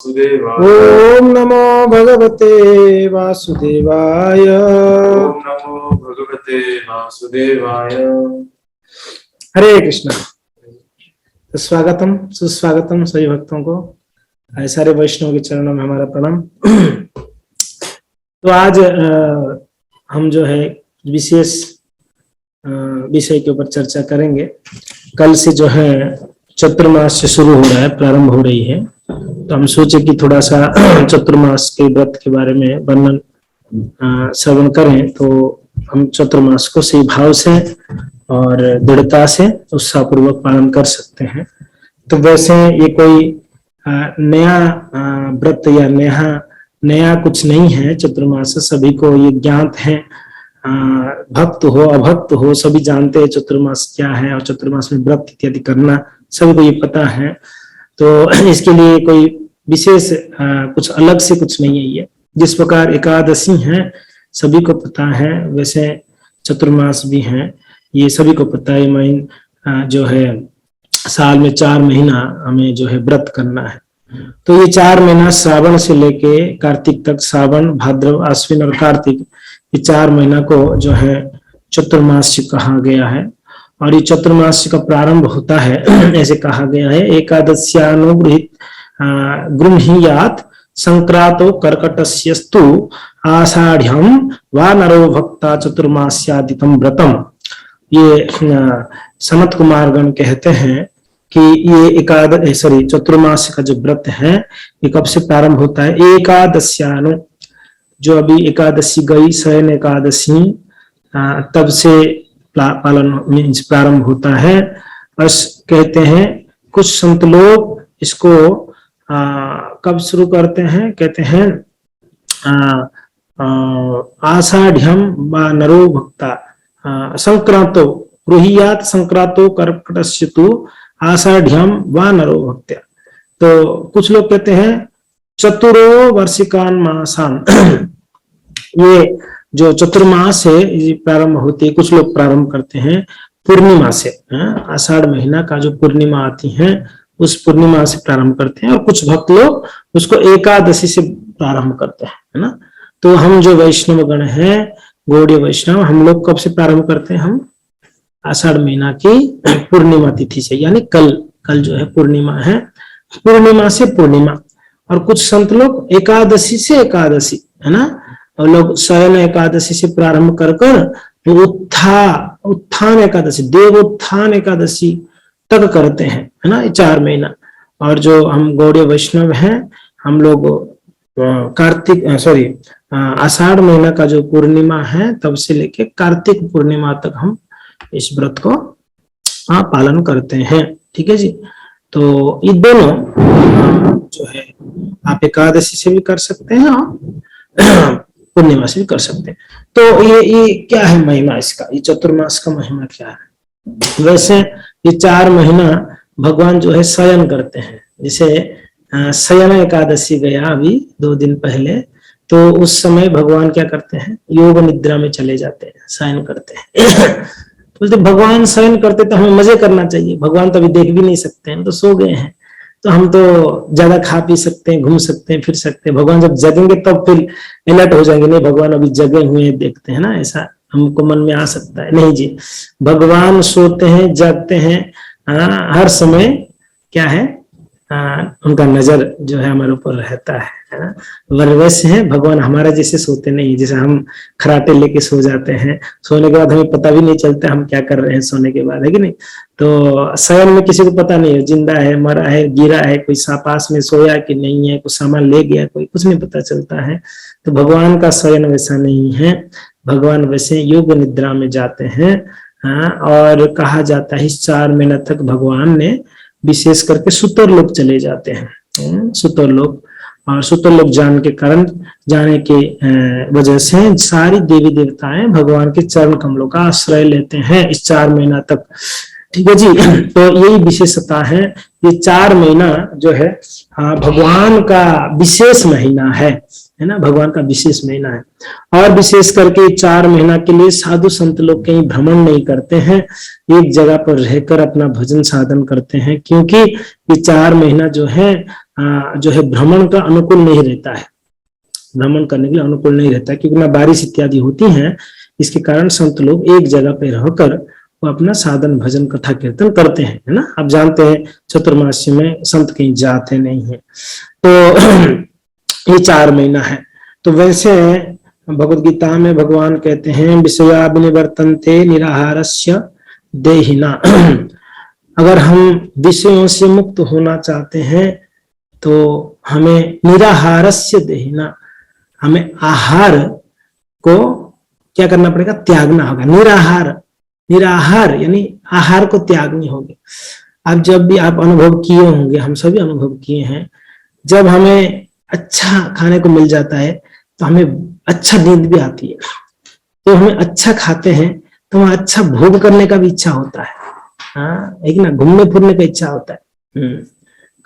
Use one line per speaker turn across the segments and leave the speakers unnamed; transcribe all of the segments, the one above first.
ओम नमो भगवते वासुदेवाय।
ओम नमो भगवते वासुदेवाय।
हरे कृष्णा। तो स्वागतम सुस्वागतम सभी भक्तों को। सारे वैष्णव के चरणों में हमारा प्रणाम। तो आज हम जो है विशेष विषय के ऊपर चर्चा करेंगे। कल से जो है चतुर्मास से शुरू हो रहा है, प्रारंभ हो रही है। तो हम सोचे कि थोड़ा सा चतुर्मास के व्रत के बारे में वर्णन श्रवण करें, तो हम चतुर्मास को सही भाव से और दृढ़ता से उत्साह पूर्वक पालन कर सकते हैं। तो वैसे ये कोई नया व्रत या नया कुछ नहीं है। चतुर्मास सभी को ये ज्ञात है, भक्त हो अभक्त हो सभी जानते हैं चतुर्मास क्या है, और चतुर्मास में व्रत इत्यादि करना सभी को ये पता है। तो इसके लिए कोई विशेष कुछ अलग से कुछ नहीं है। ये जिस प्रकार एकादशी है सभी को पता है, वैसे चतुर्मास भी है, ये सभी को पता है। महीना जो है साल में 4 महीना हमें जो है व्रत करना है। तो ये 4 महीना श्रावण से लेके कार्तिक तक, श्रावण भाद्रव आश्विन और कार्तिक, ये 4 महीना को जो है चतुर्मास कहा गया है। और ये चतुर्मास का प्रारंभ होता है, ऐसे कहा गया है, एकादश्यानुगृहीत गृह्णीयात् संक्रांतो कर्कटस्यस्तु आषाढ़्यम वा नरो भक्ता चतुर्मास्यादितम व्रतम। ये सनत कुमार गण कहते हैं कि ये चतुर्मास का जो व्रत है ये कब से प्रारंभ होता है। एकादश्यानु, जो अभी एकादशी गई, शयन एकादशी, तब से पालन प्रारंभ होता है। बस कहते हैं कुछ संत लोग इसको कब शुरू करते हैं, कहते हैं आषाढ़्यम व नरो भक्ता संक्रांतो गृह्णीयात् संक्रांतो कर्कटस्यतु आषाढ़्यम व नरो भक्त्या। तो कुछ लोग कहते हैं चतुरो वर्षिकान मासान। ये जो चतुर्मास है ये प्रारंभ होती है, कुछ लोग प्रारंभ करते हैं पूर्णिमा से। आषाढ़ महीना का जो पूर्णिमा आती है उस पूर्णिमा से प्रारंभ करते हैं, और कुछ भक्त लोग उसको एकादशी से प्रारंभ करते हैं, है ना। तो हम जो वैष्णव गण हैं, गौड़ीय वैष्णव, हम लोग कब से प्रारंभ करते हैं? हम आषाढ़ महीना की पूर्णिमा तिथि से, यानी कल जो है पूर्णिमा है, पूर्णिमा से पूर्णिमा। और कुछ संत लोग एकादशी से एकादशी, है ना, और लोग शयन एकादशी से प्रारंभ कर उत्थान एकादशी, देवोत्थान एकादशी तक करते हैं, है ना, 4 महीना। और जो हम गौड़ीय वैष्णव हैं, हम लोग आषाढ़ महीना का जो पूर्णिमा है तब से लेके कार्तिक पूर्णिमा तक हम इस व्रत को पालन करते हैं। ठीक है जी। तो ये दोनों जो है आप एकादशी से भी कर सकते हैं और पूर्णिमा से भी कर सकते हैं। तो ये क्या है महिमा इसका, ये चतुर्मास का महिमा क्या है? वैसे ये 4 महीना भगवान जो है शयन करते हैं। जैसे शयन एकादशी गया अभी 2 दिन पहले, तो उस समय भगवान क्या करते हैं? योग निद्रा में चले जाते हैं, शयन करते हैं। बोलते भगवान शयन करते तो हमें मजे करना चाहिए, भगवान तो अभी देख भी नहीं सकते हैं, तो सो गए हैं, तो हम तो ज्यादा खा पी सकते हैं, घूम सकते हैं, फिर सकते हैं। भगवान जब जगेंगे तब फिर अलर्ट हो जाएंगे, नहीं भगवान अभी जगे हुए हैं, देखते हैं ना, ऐसा हमको मन में आ सकता है। नहीं जी, भगवान सोते हैं, जागते हैं, हर समय क्या है, उनका नजर जो है हमारे ऊपर रहता है ना। वैसे है भगवान हमारा जैसे सोते नहीं, जैसे हम खराटे लेके सो जाते हैं, सोने के बाद हमें पता भी नहीं चलता हम क्या कर रहे हैं सोने के बाद, है कि नहीं। तो शयन में किसी को पता नहीं है जिंदा है, मरा है, गिरा है, कोई पास में सोया कि नहीं है, कुछ सामान ले गया कोई, कुछ नहीं पता चलता है। तो भगवान का शयन वैसा नहीं है, भगवान वैसे योग निद्रा में जाते हैं। और कहा जाता है इस 4 महीना तक भगवान ने विशेष करके सुतर लोग चले जाते हैं, सुतर लोग। और सुतर लोग जाने के वजह से सारी देवी देवताएं भगवान के चरण कमलों का आश्रय लेते हैं इस 4 महीना तक। ठीक है जी। तो यही विशेषता है, ये 4 महीना जो है भगवान का विशेष महीना है ना, भगवान का विशेष महीना है। और विशेष करके 4 महीना के लिए साधु संत लोग कहीं भ्रमण नहीं करते हैं, एक जगह पर रहकर अपना भजन साधन करते हैं, क्योंकि ये 4 महीना जो है जो है भ्रमण का अनुकूल नहीं रहता है, भ्रमण करने के लिए अनुकूल नहीं रहता है, क्योंकि ना बारिश इत्यादि होती है। इसके कारण संत लोग एक जगह पे रहकर वो अपना साधन भजन कथा कीर्तन करते हैं, है ना। आप जानते हैं चतुर्मास्य में संत कहीं जाते नहीं है। तो ये 4 महीना है। तो वैसे भगवद गीता में भगवान कहते हैं विषया विनिवर्तन्ते निराहारस्य देहिना। अगर हम विषयों से मुक्त होना चाहते हैं तो हमें निराहारस्य देहिना, हमें आहार को क्या करना पड़ेगा, त्यागना होगा। निराहार यानी आहार को त्यागनी होगी। अब जब भी आप अनुभव किए होंगे, हम सभी अनुभव किए हैं, जब हमें अच्छा खाने को मिल जाता है तो हमें अच्छा नींद भी आती है। तो हमें अच्छा खाते हैं तो हमें अच्छा भोग करने का भी इच्छा होता है, हाँ, एक ना घूमने फिरने का इच्छा होता है।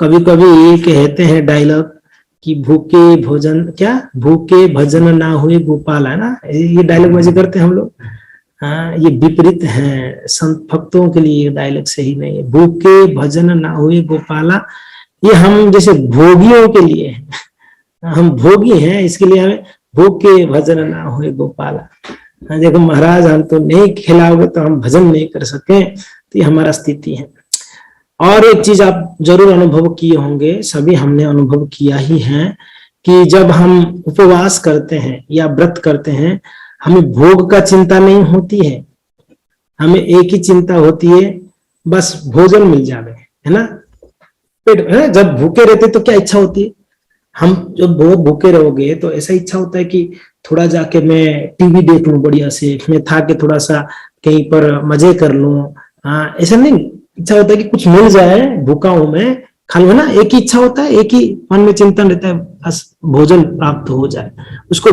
कभी कभी ये कहते हैं डायलॉग कि भूखे भोजन, क्या भूखे भजन ना हुए गोपाल, है ना, ये डायलॉग मजे करते हैं हम लोग। हाँ, ये विपरीत है, संत भक्तों के लिए ये डायलॉग सही नहीं है। भूखे भजन ना हुए गोपाला, ये हम जैसे भोगियों के लिए है, हम भोगी हैं, इसके लिए हमें भूखे भजन ना हुए गोपाला। हाँ, देखो महाराज हम तो नहीं खिलाओगे तो हम भजन नहीं कर सके, तो ये हमारा स्थिति है। और एक चीज आप जरूर अनुभव किए होंगे, सभी हमने अनुभव किया ही है, कि जब हम उपवास करते हैं या व्रत करते हैं, हमें भोग का चिंता नहीं होती है, हमें एक ही चिंता होती है, बस भोजन मिल जावे, है ना। पेट है, जब भूखे रहते तो क्या इच्छा होती है, हम जब बहुत भूखे रहोगे तो ऐसा इच्छा होता है कि थोड़ा जाके मैं टीवी देख लूं बढ़िया से, मैं था के थोड़ा सा कहीं पर मजे कर लूं। हाँ, ऐसा नहीं, इच्छा होता है कि कुछ मिल जाए, भूखा हूं मैं, खा लूं, है ना। एक ही इच्छा होता है, एक ही मन में चिंतन रहता है, बस भोजन प्राप्त हो जाए उसको,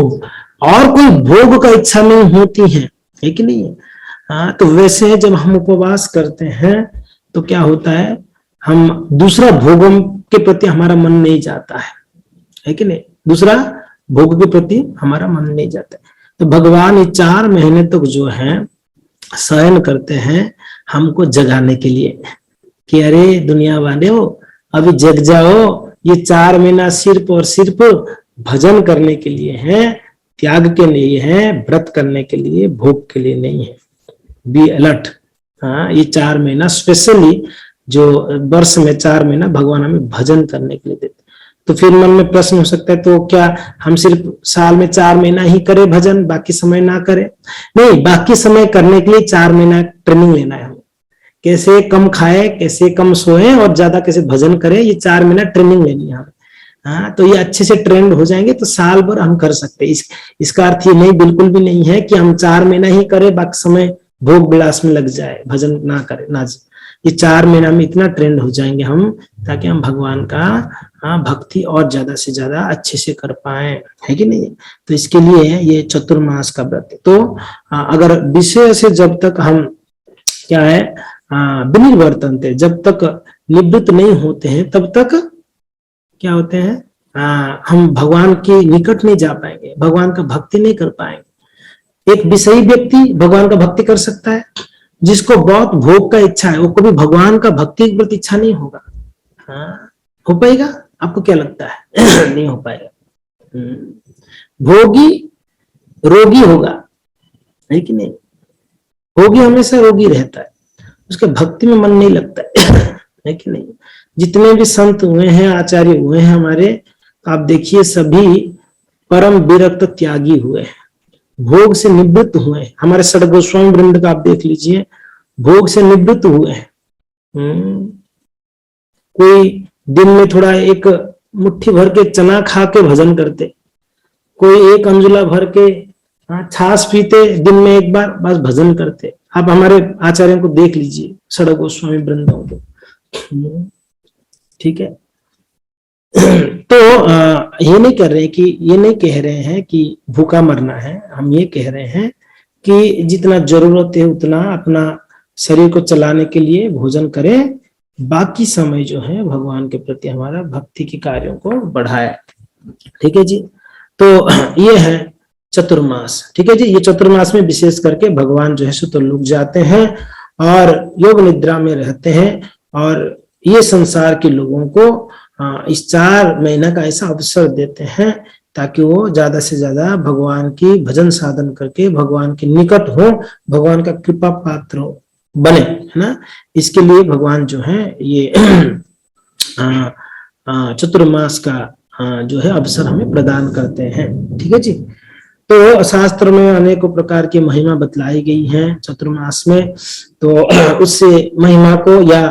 और कोई भोग का इच्छा नहीं होती है कि नहीं है। हाँ, तो वैसे जब हम उपवास करते हैं तो क्या होता है, हम दूसरा भोगों के प्रति हमारा मन नहीं जाता है कि नहीं, दूसरा भोग के प्रति हमारा मन नहीं जाता है। तो भगवान ये 4 महीने तक जो है शयन करते हैं हमको जगाने के लिए, कि अरे दुनिया वाले हो, अभी जग जाओ, ये 4 महीना सिर्फ और सिर्फ भजन करने के लिए है, त्याग के लिए है, व्रत करने के लिए, भोग के लिए नहीं है। Be alert. हाँ, ये 4 महीना स्पेशली जो वर्ष में 4 महीना भगवान हमें भजन करने के लिए देते। तो फिर मन में प्रश्न हो सकता है, तो क्या हम सिर्फ साल में 4 महीना ही करें भजन, बाकी समय ना करें? नहीं, बाकी समय करने के लिए 4 महीना ट्रेनिंग लेना है हमें, कैसे कम खाए, कैसे कम सोए और ज्यादा कैसे भजन करें, ये 4 महीना ट्रेनिंग लेनी है हमें। हाँ, तो ये अच्छे से ट्रेंड हो जाएंगे तो साल भर हम कर सकते हैं। इसका अर्थ ये नहीं, बिल्कुल भी नहीं है कि हम 4 महीना ही करें, बाकी समय भोग विलास में लग जाए, भजन ना करें, ना। ये 4 महीना में इतना ट्रेंड हो जाएंगे हम, ताकि हम भगवान का भक्ति और ज्यादा से ज्यादा अच्छे से कर पाए, है कि नहीं। तो इसके लिए ये चतुर्मास का व्रत है। तो अगर विषय से जब तक हम क्या है विनिवर्तन थे, जब तक निवृत्त नहीं होते हैं, तब तक क्या होते हैं, हम भगवान के निकट नहीं जा पाएंगे, भगवान का भक्ति नहीं कर पाएंगे। एक विषयी व्यक्ति भगवान का भक्ति कर सकता है, जिसको बहुत भोग का इच्छा है, वो कभी भगवान का भक्ति के प्रति इच्छा नहीं होगा। हाँ, हो पाएगा? आपको क्या लगता है? नहीं हो पाएगा। भोगी रोगी होगा, है कि नहीं। भोगी हमेशा रोगी रहता है, उसके भक्ति में मन नहीं लगता है कि नहीं। जितने भी संत हुए हैं, आचार्य हुए हैं हमारे, आप देखिए सभी परम विरक्त त्यागी हुए हैं, भोग से निवृत्त हुए हैं। हमारे षड गोस्वामी वृंद का आप देख लीजिए, भोग से निवृत्त हुए हैं। कोई दिन में थोड़ा एक मुट्ठी भर के चना खा के भजन करते, कोई एक अंजुला भर के छाछ पीते, दिन में एक बार बस भजन करते। आप हमारे आचार्यों को देख लीजिए, षड गोस्वामी वृंदों को, ठीक है। तो ये नहीं कर रहे कि, ये नहीं कह रहे हैं कि भूखा मरना है, हम ये कह रहे हैं कि जितना जरूरत है उतना अपना शरीर को चलाने के लिए भोजन करें, बाकी समय जो है भगवान के प्रति हमारा भक्ति के कार्यों को बढ़ाए, ठीक है जी। तो ये है चतुर्मास, ठीक है जी। ये चतुर्मास में विशेष करके भगवान जो है सुतुल्लुक जाते हैं और योग निद्रा में रहते हैं, और ये संसार के लोगों को इस 4 महीना का ऐसा अवसर देते हैं ताकि वो ज्यादा से ज्यादा भगवान की भजन साधन करके भगवान के निकट हो, भगवान का कृपा पात्र हो, बने, है ना। इसके लिए भगवान जो है ये चतुर्मास का जो है अवसर हमें प्रदान करते हैं। ठीक है जी। तो शास्त्र में अनेकों प्रकार की महिमा बतलाई गई है चतुर्मास में। तो उससे महिमा को या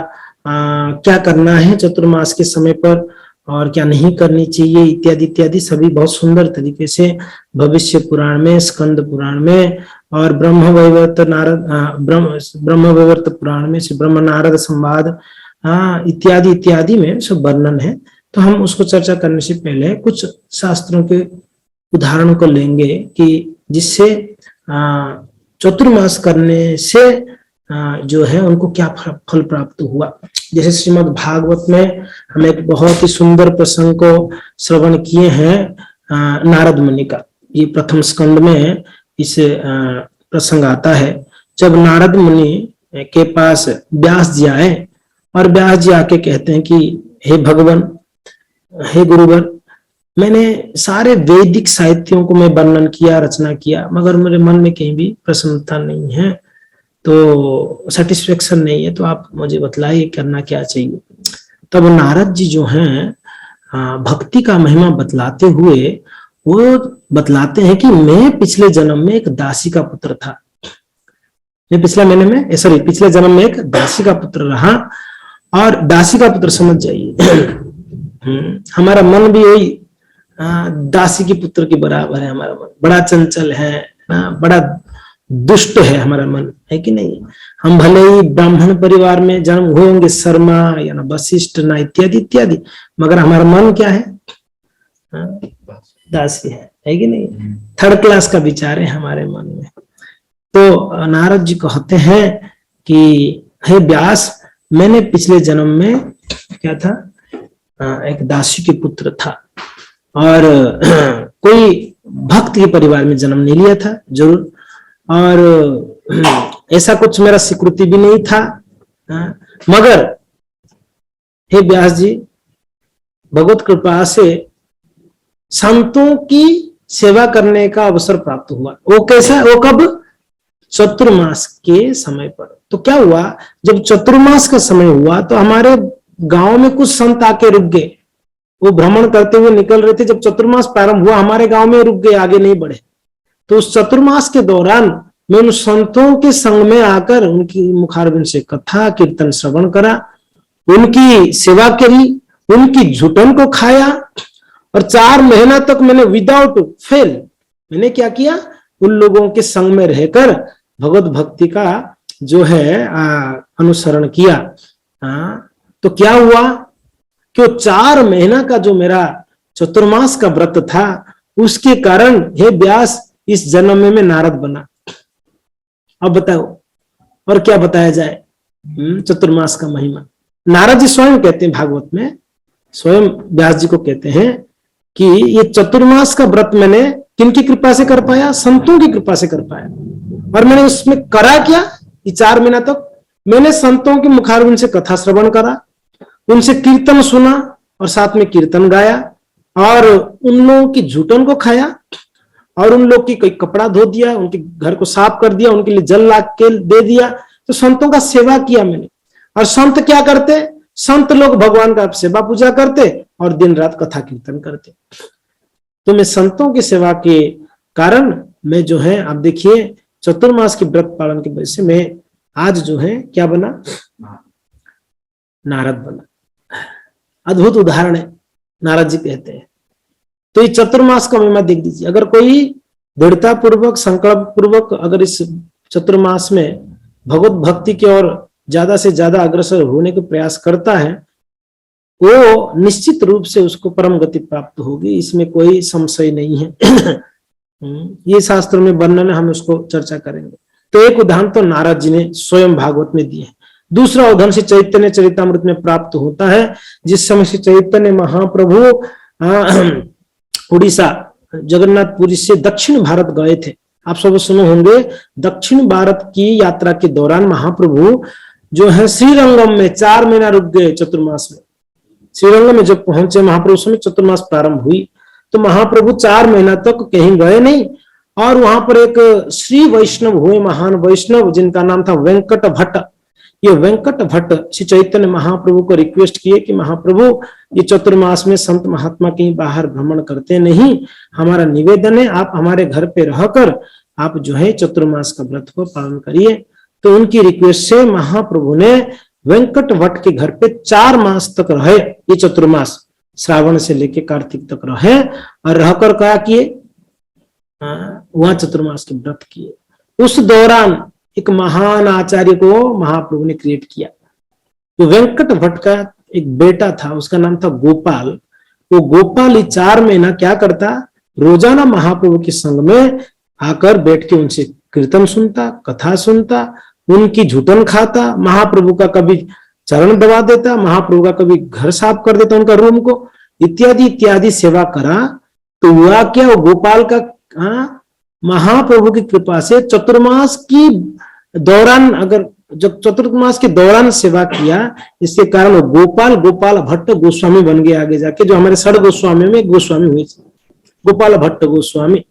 क्या करना है चतुर्मास के समय पर और क्या नहीं करनी चाहिए इत्यादि इत्यादि सभी बहुत सुंदर तरीके से भविष्य पुराण में, स्कंद पुराण में और ब्रह्मवैवर्त पुराण में से ब्रह्म नारद संवाद इत्यादि इत्यादि में सब वर्णन है। तो हम उसको चर्चा करने से पहले कुछ शास्त्रों के उदाहरण को लेंगे कि जिससे चतुर्मास करने से जो है उनको क्या फल प्राप्त हुआ। जैसे श्रीमद् भागवत में हम एक बहुत ही सुंदर प्रसंग को श्रवण किए हैं नारद मुनि का। ये प्रथम स्कंद में इस प्रसंग आता है जब नारद मुनि के पास व्यास जी आए और व्यास जी आके कहते हैं कि हे भगवान, हे गुरुवर, मैंने सारे वैदिक साहित्यों को मैं वर्णन किया, रचना किया, मगर मेरे मन में कहीं भी प्रसन्नता नहीं है, तो सेटिस्फेक्शन नहीं है, तो आप मुझे बतलाइए करना क्या चाहिए। तब नारद जी जो हैं भक्ति का महिमा बतलाते हुए वो बतलाते हैं कि मैं पिछले जन्म में एक दासी का पुत्र था। मैं पिछले जन्म में एक दासी का पुत्र रहा। और दासी का पुत्र समझ जाइए हमारा मन भी यही दासी के पुत्र के बराबर है। हमारा मन बड़ा चंचल है ना, बड़ा दुष्ट है हमारा मन, है कि नहीं। हम भले ही ब्राह्मण परिवार में जन्म हुए होंगे, शर्मा या ना वशिष्ठ ना इत्यादि इत्यादि, मगर हमारा मन क्या है, दासी है कि नहीं। थर्ड क्लास का विचार है हमारे मन में। तो नारद जी कहते हैं कि हे व्यास, मैंने पिछले जन्म में क्या था, एक दासी के पुत्र था और कोई भक्त के परिवार में जन्म नहीं लिया था जरूर, और ऐसा कुछ मेरा स्वीकृति भी नहीं था। मगर हे व्यास जी, भगवत कृपा से संतों की सेवा करने का अवसर प्राप्त हुआ। वो कैसा, वो कब, चतुर्मास के समय पर। तो क्या हुआ, जब चतुर्मास का समय हुआ तो हमारे गांव में कुछ संत आके रुक गए। वो भ्रमण करते हुए निकल रहे थे, जब चतुर्मास प्रारंभ हुआ हमारे गांव में रुक गए, आगे नहीं बढ़े। तो उस चतुर्मास के दौरान मैं उन संतों के संग में आकर उनकी मुखारबिंद से कथा कीर्तन श्रवण करा, उनकी सेवा करी, उनकी झुटन को खाया और 4 महीना तक मैंने विदाउट फेल मैंने क्या किया, उन लोगों के संग में रहकर भगवत भक्ति का जो है अनुसरण किया। तो क्या हुआ कि 4 महीना का जो मेरा चतुर्मास का व्रत था उसके कारण हे व्यास इस जन्म में मैं नारद बना। अब बताओ और क्या बताया जाए चतुर्मास का महिमा। नारद जी स्वयं कहते हैं भागवत में, स्वयं व्यास जी को कहते हैं कि ये चतुर्मास का व्रत मैंने किनकी कृपा से कर पाया, संतों की कृपा से कर पाया। और मैंने उसमें करा क्या, ये 4 महीना तक मैंने संतों के मुखारबिंद से कथा श्रवण करा, उनसे कीर्तन सुना और साथ में कीर्तन गाया और उन लोगों की झूठन को खाया और उन लोग की कोई कपड़ा धो दिया, उनके घर को साफ कर दिया, उनके लिए जल ला के दे दिया। तो संतों का सेवा किया मैंने। और संत क्या करते, संत लोग भगवान का सेवा पूजा करते और दिन रात कथा कीर्तन करते। तो मैं संतों की सेवा के कारण मैं जो है, आप देखिए चतुर्मास के व्रत पालन की वजह से मैं आज जो है क्या बना, नारद बना। अद्भुत उदाहरण है, नारद जी कहते हैं। तो ये चतुर्मास का महिमा देख दीजिए। अगर कोई दृढ़ता पूर्वक संकल्प पूर्वक अगर इस चतुर्मास में भगवत भक्ति की ओर ज्यादा से ज्यादा अग्रसर होने का प्रयास करता है, वो निश्चित रूप से उसको परम गति प्राप्त होगी, इसमें कोई संशय नहीं है। ये शास्त्र में वर्णन है, हम उसको चर्चा करेंगे। तो एक उदाहरण तो नारद जी ने स्वयं भागवत में दिए। दूसरा उदाहरण से चैतन्य चरितामृत में प्राप्त होता है, जिस समय से चैतन्य महाप्रभु उड़ीसा जगन्नाथपुरी से दक्षिण भारत गए थे। आप सब सुने होंगे, दक्षिण भारत की यात्रा के दौरान महाप्रभु जो है श्रीरंगम में 4 महीना रुक गए चतुर्मास में। श्रीरंग में जब पहुंचे महाप्रभु समय चतुर्मास प्रारंभ हुई, तो महाप्रभु 4 महीना तक कहीं गए नहीं, और वहां पर एक श्री वैष्णव हुए, महान वैष्णव, जिनका नाम था वेंकट भट्ट। ये वेंकट भट्ट श्री चैतन्य महाप्रभु को रिक्वेस्ट किए कि महाप्रभु, ये चतुर्मास में संत महात्मा कहीं बाहर भ्रमण करते नहीं, हमारा निवेदन है आप हमारे घर पे रहकर आप जो है चतुर्मास का व्रत को पालन करिए। तो उनकी रिक्वेस्ट से महाप्रभु ने वेंकट भट्ट के घर पे 4 मास तक रहे। ये चतुर्मास श्रावण से लेके कार्तिक तक रहे, और रहकर क्या किए, वहां चतुर्मास के व्रत किए। उस दौरान एक महान आचार्य को महाप्रभु ने क्रिएट किया। तो वेंकट भट्ट का एक बेटा था, उसका नाम था गोपाल। वो गोपाल ही 4 महीना क्या करता, रोजाना महाप्रभु के संग में आकर बैठ के उनसे कीर्तन सुनता, कथा सुनता, उनकी झूठन खाता, महाप्रभु का कभी चरण दबा देता, महाप्रभु का कभी घर साफ कर देता उनका रूम को, इत्यादि इत्यादि सेवा करा। तो हुआ क्या, वो गोपाल का महाप्रभु की कृपा से चतुर्मास की दौरान, अगर जब चतुर्मास के दौरान सेवा किया, इसके कारण वो गोपाल भट्ट गोस्वामी बन गए। आगे जाके जो हमारे षड गोस्वामी में गोस्वामी हुए, गोपाल भट्ट गोस्वामी।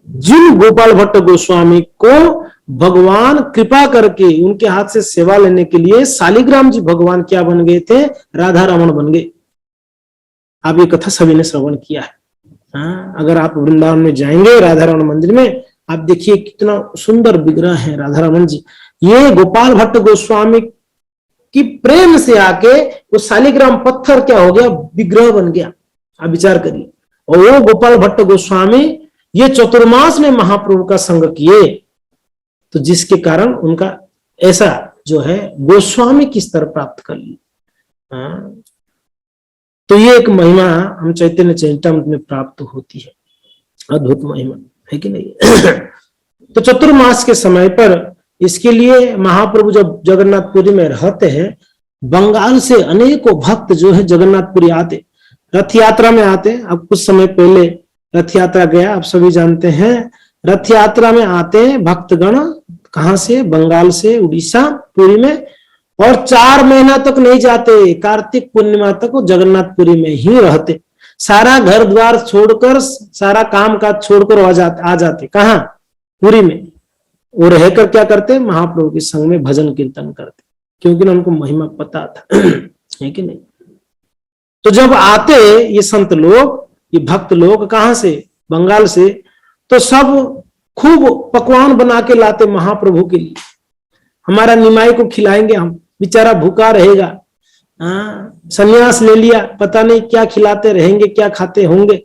जिन गोपाल भट्ट गोस्वामी को भगवान कृपा करके उनके हाथ से सेवा लेने के लिए शालिग्राम जी भगवान क्या बन गए थे, राधा रमण बन गए। आप ये कथा सभी ने श्रवण किया है। अगर आप वृंदावन में जाएंगे राधा रमण मंदिर में, आप देखिए कितना सुंदर विग्रह है राधा रमण जी। ये गोपाल भट्ट गोस्वामी की प्रेम से आके वो शालिग्राम पत्थर क्या हो गया, विग्रह बन गया। आप विचार करिए। और वो गोपाल भट्ट गोस्वामी ये चतुर्मास में महाप्रभु का संग किए, तो जिसके कारण उनका ऐसा जो है गोस्वामी की स्तर प्राप्त कर ली। तो ये एक महिमा हम चैतन्य चरितामृत में प्राप्त होती है, अद्भुत महिमा है कि नहीं। तो चतुर्मास के समय पर इसके लिए महाप्रभु जब जगन्नाथपुरी में रहते हैं, बंगाल से अनेकों भक्त जो है जगन्नाथपुरी आते, रथ यात्रा में आते। अब कुछ समय पहले रथ यात्रा गया, आप सभी जानते हैं। रथ यात्रा में आते भक्तगण, कहां से, बंगाल से, उड़ीसा, पुरी में, और 4 महीना तक नहीं जाते, कार्तिक पूर्णिमा तक वो जगन्नाथपुरी में ही रहते। सारा घर द्वार छोड़कर, सारा काम काज छोड़कर आ जाते कहाँ, पुरी में। वो रहकर क्या करते, महाप्रभु के संग में भजन कीर्तन करते, क्योंकि उनको महिमा पता था है कि नहीं। तो जब आते ये संत लोग, ये भक्त लोग कहां से, बंगाल से, तो सब खूब पकवान बना के लाते महाप्रभु के लिए। हमारा निमाई को खिलाएंगे हम, बेचारा भूखा रहेगा, संन्यास ले लिया, पता नहीं क्या खिलाते रहेंगे, क्या खाते होंगे।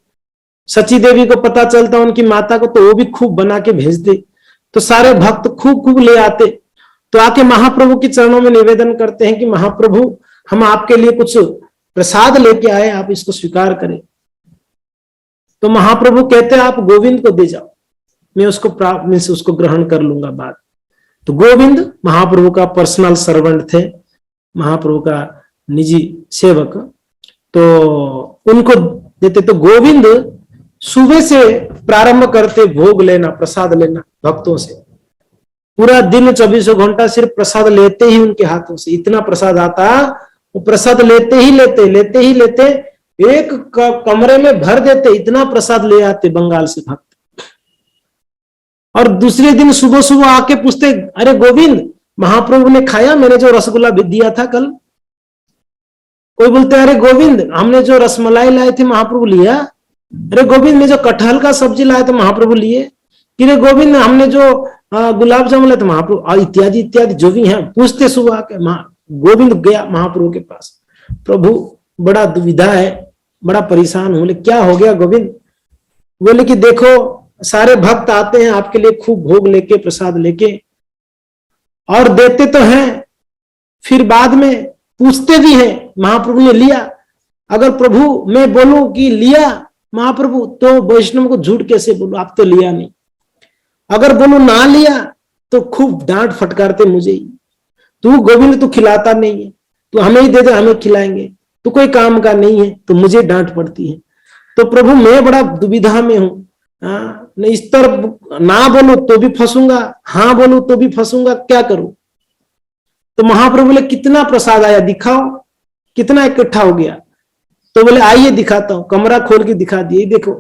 सची देवी को पता चलता उनकी माता को, तो वो भी खूब बना के भेजते। तो सारे भक्त खूब ले आते। तो आके महाप्रभु के चरणों में निवेदन करते हैं कि महाप्रभु, हम आपके लिए कुछ प्रसाद लेके आए, आप इसको स्वीकार करें। तो महाप्रभु कहते हैं आप गोविंद को दे जाओ, मैं उसको ग्रहण कर लूंगा बाद। तो गोविंद महाप्रभु का पर्सनल सर्वेंट थे, महाप्रभु का निजी सेवक, तो उनको देते। तो गोविंद सुबह से प्रारंभ करते भोग लेना, प्रसाद लेना भक्तों से। पूरा दिन 24 घंटा सिर्फ प्रसाद लेते ही उनके हाथों से, इतना प्रसाद आता, वो प्रसाद लेते ही लेते एक कमरे में भर देते, इतना प्रसाद ले आते बंगाल से भक्त। और दूसरे दिन सुबह सुबह आके पूछते, अरे गोविंद, महाप्रभु ने खाया मैंने जो रसगुल्ला भी दिया था कल? कोई बोलते अरे गोविंद, हमने जो रसमलाई लाए थे महाप्रभु लिया? अरे गोविंद, मैं जो कटहल का सब्जी लाया था महाप्रभु लिए? कि रे गोविंद, हमने जो गुलाब जामुन लाए थे महाप्रभु, इत्यादि इत्यादि जो भी है पूछते सुबह आके। गोविंद गया महाप्रभु के पास, प्रभु बड़ा दुविधा है, बड़ा परेशान हूं। बोले क्या हो गया गोविंद? बोले कि देखो सारे भक्त आते हैं आपके लिए खूब भोग लेके, प्रसाद लेके, और देते तो हैं, फिर बाद में पूछते भी हैं महाप्रभु ने लिया? अगर प्रभु मैं बोलूं कि लिया महाप्रभु, तो वैष्णव को झूठ कैसे बोलूं, आप तो लिया नहीं। अगर बोलूं ना लिया तो खूब डांट फटकारते मुझे ही, तू गोविंद तू खिलाता नहीं है, तू हमें ही दे दे, हमें खिलाएंगे, तू कोई काम का नहीं है, तो मुझे डांट पड़ती है। तो प्रभु मैं बड़ा दुविधा में हूं, नहीं इस तरफ ना बोलूं तो भी फंसूंगा, हाँ बोलूं तो भी फंसूंगा, क्या करूं? तो महाप्रभु बोले कितना प्रसाद आया दिखाओ, कितना इकट्ठा हो गया? तो बोले आइए दिखाता हूं, कमरा खोल के दिखा दिए, देखो।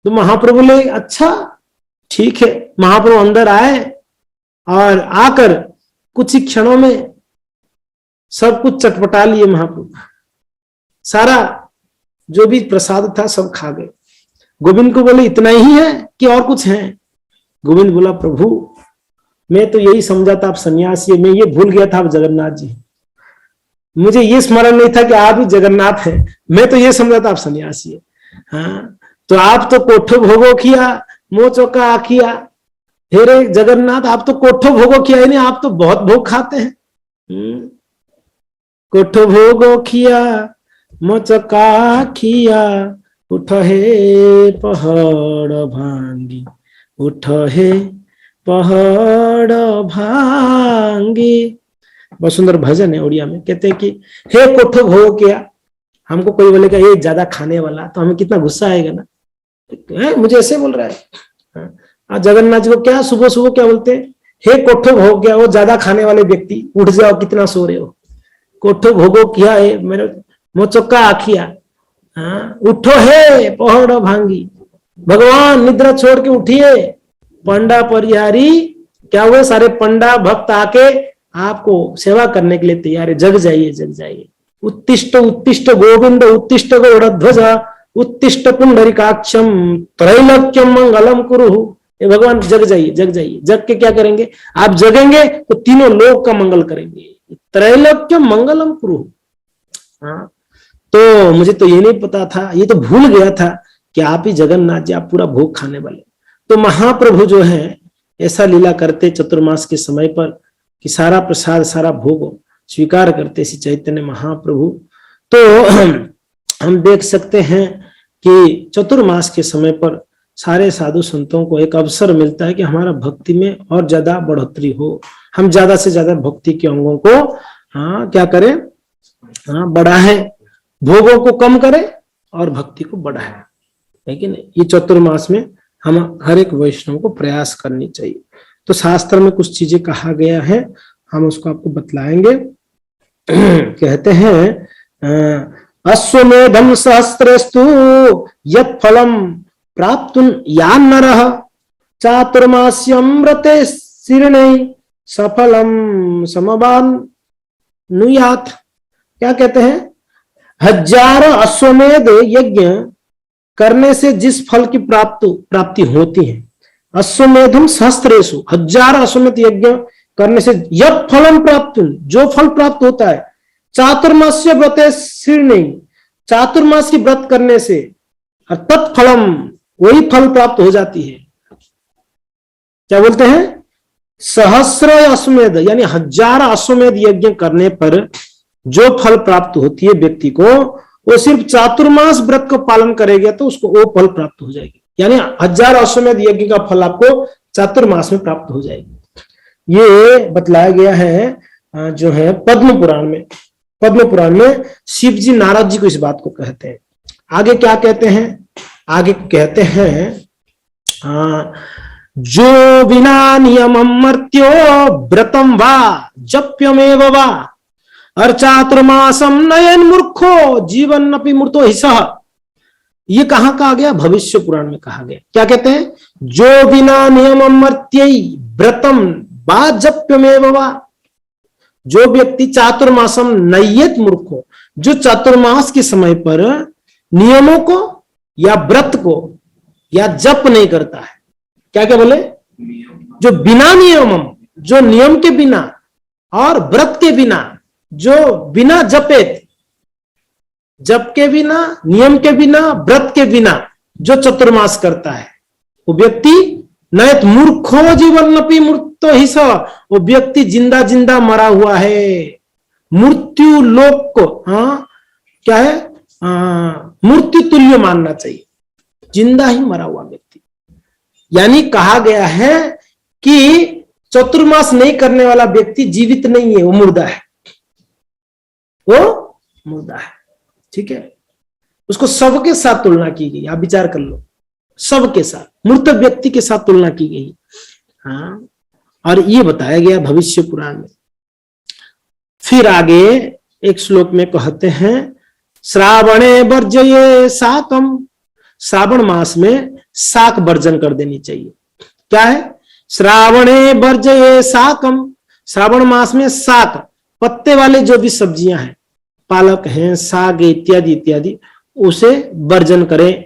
तो महाप्रभु बोले अच्छा ठीक है। महाप्रभु अंदर आए और आकर कुछ ही क्षणों में सब कुछ चटपटा लिए महाप्रभु, सारा जो भी प्रसाद था सब खा गए। गोविंद को बोले इतना ही है कि और कुछ है? गोविंद बोला प्रभु मैं तो यही समझा था आप सन्यासी है, मैं ये भूल गया था आप जगन्नाथ जी, मुझे ये स्मरण नहीं था कि आप ही जगन्नाथ हैं, मैं तो ये समझा था आप सन्यासी है। हाँ तो आप तो कोठो भोगो किया मोह चौका आखिया, हेरे जगन्नाथ आप तो कोठो भोगो किया ही नहीं, आप तो बहुत भोग खाते हैं। कोठो भोगो किया मोह चौका खिया, उठ हे पहाड़ भांगी, उठ हे पहाड़ भांगी। बहुत सुंदर भजन है उड़िया में, कहते हैं कि हे कोठो भोग किया। हमको कोई बोलेगा ये ज्यादा खाने वाला, तो हमें कितना गुस्सा आएगा ना, मुझे ऐसे बोल रहा है। जगन्नाथ जी को क्या सुबह सुबह क्या बोलते हैं, हे कोठो भोग गया, वो ज्यादा खाने वाले व्यक्ति, उठ जाओ कितना सो रहे हो, कोठो भोगो किया है मेरे मोचक्का आखिया, उठो है पहाड़ भांगी। भगवान निद्रा छोड़ के उठिए, पंडा परिहारी क्या हुए, सारे पंडा भक्त आके आपको सेवा करने के लिए तैयार है, जग जाइए जग जाइए। उत्तिष्ठ उत्तिष्ठ गोविंद उत्तिष्ठ गौड़ध्वज उत्तिष्ठ पुंडरीकाक्षम त्रैलोक्यम मंगलम कुरु। ये भगवान जग जाइए जग जाइए। जग के क्या करेंगे, आप जगेंगे तो तीनों लोक का मंगल करेंगे, त्रैलोक्यम मंगलम कुरु। हाँ तो मुझे तो ये नहीं पता था, ये तो भूल गया था कि आप ही जगन्नाथ जी, आप पूरा भोग खाने वाले। तो महाप्रभु जो है ऐसा लीला करते चतुर्मास के समय पर कि सारा प्रसाद सारा भोग स्वीकार करते श्री चैतन्य महाप्रभु। तो हम देख सकते हैं कि चतुर्मास के समय पर सारे साधु संतों को एक अवसर मिलता है कि हमारा भक्ति में और ज्यादा बढ़ोतरी हो, हम ज्यादा से ज्यादा भक्ति के अंगों को क्या करें, बढ़ाएं, भोगों को कम करें और भक्ति को बढ़ाएं, है कि नहीं। ये चतुर्मास में हम हर एक वैष्णव को प्रयास करनी चाहिए। तो शास्त्र में कुछ चीजें कहा गया है, हम उसको आपको बतलाएंगे। कहते हैं अश्वमेधम सहस्रेस्तु यत् फलम प्राप्तुं यान् नरः चातुर्मास्यं व्रते शीर्णे सफलम समवानुयात्। क्या कहते हैं, 1000 अश्वमेध यज्ञ करने से जिस फल की प्राप्ति होती है, अश्वमेधम सहस्रेषु, 1000 अश्वमेध यज्ञ करने से यत् फलम प्राप्त, जो फल प्राप्त होता है, चातुर्मास्य व्रते शीर्णे, चातुर्मास की व्रत करने से तत्फलम, वही फल प्राप्त हो जाती है। क्या बोलते हैं, सहस्र अश्वमेध यानी 1000 अश्वमेध यज्ञ करने पर जो फल प्राप्त होती है व्यक्ति को, वो सिर्फ चातुर्मास व्रत को पालन करेगा तो उसको वो फल प्राप्त हो जाएगी। यानी 1000 अश्वमेध यज्ञ का फल आपको चातुर्मास में प्राप्त हो जाएगी। ये बतलाया गया है जो है पद्म पुराण में। पद्म पुराण में शिव जी नारद जी को इस बात को कहते हैं। आगे क्या कहते हैं, आगे कहते हैं जो बिना नियमम मर्त्यो व्रतम वा जप्यमेव वा अर्चातुर्मासम नयन मूर्खो जीवन अपि मृतो हि सह। ये कहां कहा गया, भविष्य पुराण में कहा गया। क्या कहते हैं, जो बिना नियमम मर्त्यै व्रतम वा जप्यमेव वा, जो व्यक्ति चातुर्मासम नयेत मूर्खो, जो चातुर्मास के समय पर नियमों को या व्रत को या जप नहीं करता है। क्या क्या बोले, जो बिना नियमम, जो नियम के बिना और व्रत के बिना, जो बिना जपेत, जप के बिना, नियम के बिना, व्रत के बिना जो चतुर्मास करता है, वो व्यक्ति नयत मूर्खो जीवन अपि मृत्यो हि सह, वो व्यक्ति जिंदा जिंदा मरा हुआ है। मृत्यु लोक को क्या है, मृत्यु तुल्य मानना चाहिए, जिंदा ही मरा हुआ व्यक्ति। यानी कहा गया है कि चतुर्मास नहीं करने वाला व्यक्ति जीवित नहीं है, वो मुर्दा है, वो मुर्दा है। ठीक है, उसको सबके साथ तुलना की गई, आप विचार कर लो, सबके साथ, मृत व्यक्ति के साथ तुलना की गई। और ये बताया गया भविष्य पुराण में। फिर आगे एक श्लोक में कहते हैं श्रावणे वर्जये शाकम, श्रावण मास में शाक वर्जन कर देनी चाहिए। क्या है? श्रावणे वर्जये शाकम, श्रावण मास में शाक, पत्ते वाले जो भी सब्जियां हैं, पालक हैं, साग इत्यादि इत्यादि, उसे वर्जन करें।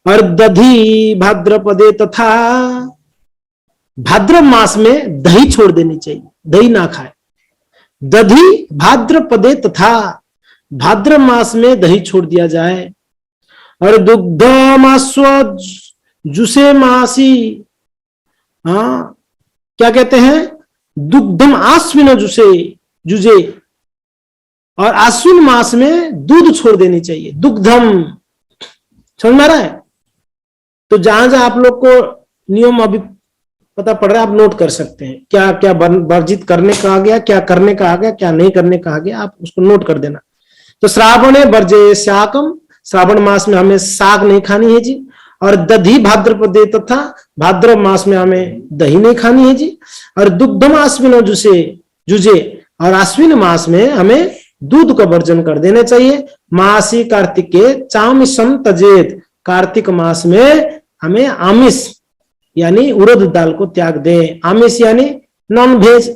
और दधी भाद्रपदे तथा, भाद्र मास में दही छोड़ देनी चाहिए, दही ना खाए। दधी भाद्रपदे तथा, भाद्र मास में दही छोड़ दिया जाए। और दुग्धमास्व जुसे मासी, हाँ क्या कहते हैं? दुग्धम आश्विन जुसे जुजे, और आश्विन मास में दूध छोड़ देनी चाहिए, दुग्धम। समझ में आ रहा है? तो जहां जहां आप लोग को नियम अभी पता पड़ रहा है, आप नोट कर सकते हैं, क्या क्या वर्जित करने का आ गया, क्या करने का आ गया, क्या नहीं करने का आ गया, आप उसको नोट कर देना। तो श्रावणे वर्जये शाकम, श्रावण मास में हमें साग नहीं खानी है जी। और दधी भाद्रपदे तथा, भाद्र मास में हमें दही नहीं खानी है जी। और दुग्धम आश्विनो जुसे जुजे, और आश्विन मास में हमें दूध का वर्जन कर देना चाहिए। मासी कार्तिके चामिषम तजेत, कार्तिक मास में हमें आमिष यानी उड़द दाल को त्याग दें। आमिष यानी नॉन वेज,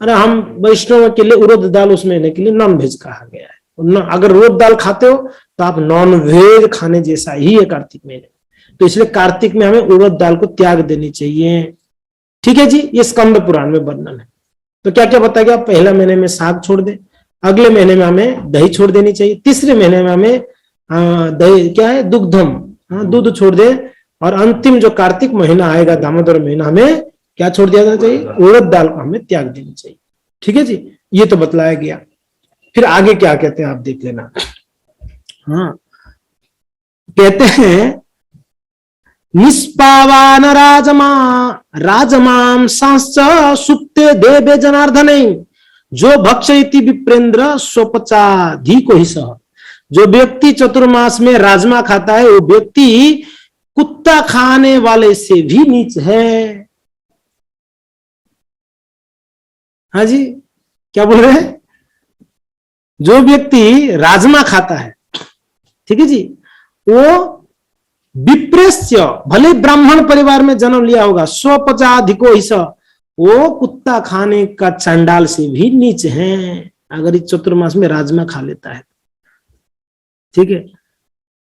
अरे हम वैष्णव के लिए उड़द दाल उसमें लेने के लिए नॉन वेज कहा गया है। अगर उड़द दाल खाते हो तो आप नॉन वेज खाने जैसा ही है कार्तिक महीने, तो इसलिए कार्तिक में हमें उड़द दाल को त्याग देनी चाहिए। ठीक है जी, ये स्कंद पुराण में वर्णन है। तो क्या क्या बताया गया? पहला महीने में साग छोड़ दे, अगले महीने में हमें दही छोड़ देनी चाहिए, तीसरे महीने में हमें दही क्या है, दुग्धम, दूध छोड़ दे, और अंतिम जो कार्तिक महीना आएगा, दामोदर महीना, हमें क्या छोड़ दिया जाना चाहिए? उड़द दाल को हमें त्याग देनी चाहिए। ठीक है जी, ये तो बतलाया गया। फिर आगे क्या कहते हैं आप देख लेना। हाँ, कहते हैं निष्पावान राजमाम सांस सुप्ते देवे जनार्दने, जो भक्षयति विप्रेंद्र स्वपचाधि को ही सह। जो व्यक्ति चतुर्मास में राजमा खाता है, वो व्यक्ति कुत्ता खाने वाले से भी नीच है। हाँ जी, क्या बोल रहे हैं? जो व्यक्ति राजमा खाता है, ठीक है जी, वो विप्रेस्य, भले ब्राह्मण परिवार में जन्म लिया होगा, स्वपचाधिको हिस्सा, वो कुत्ता खाने का चंडाल से भी नीच है अगर इस चतुर्मास में राजमा खा लेता है। ठीक है,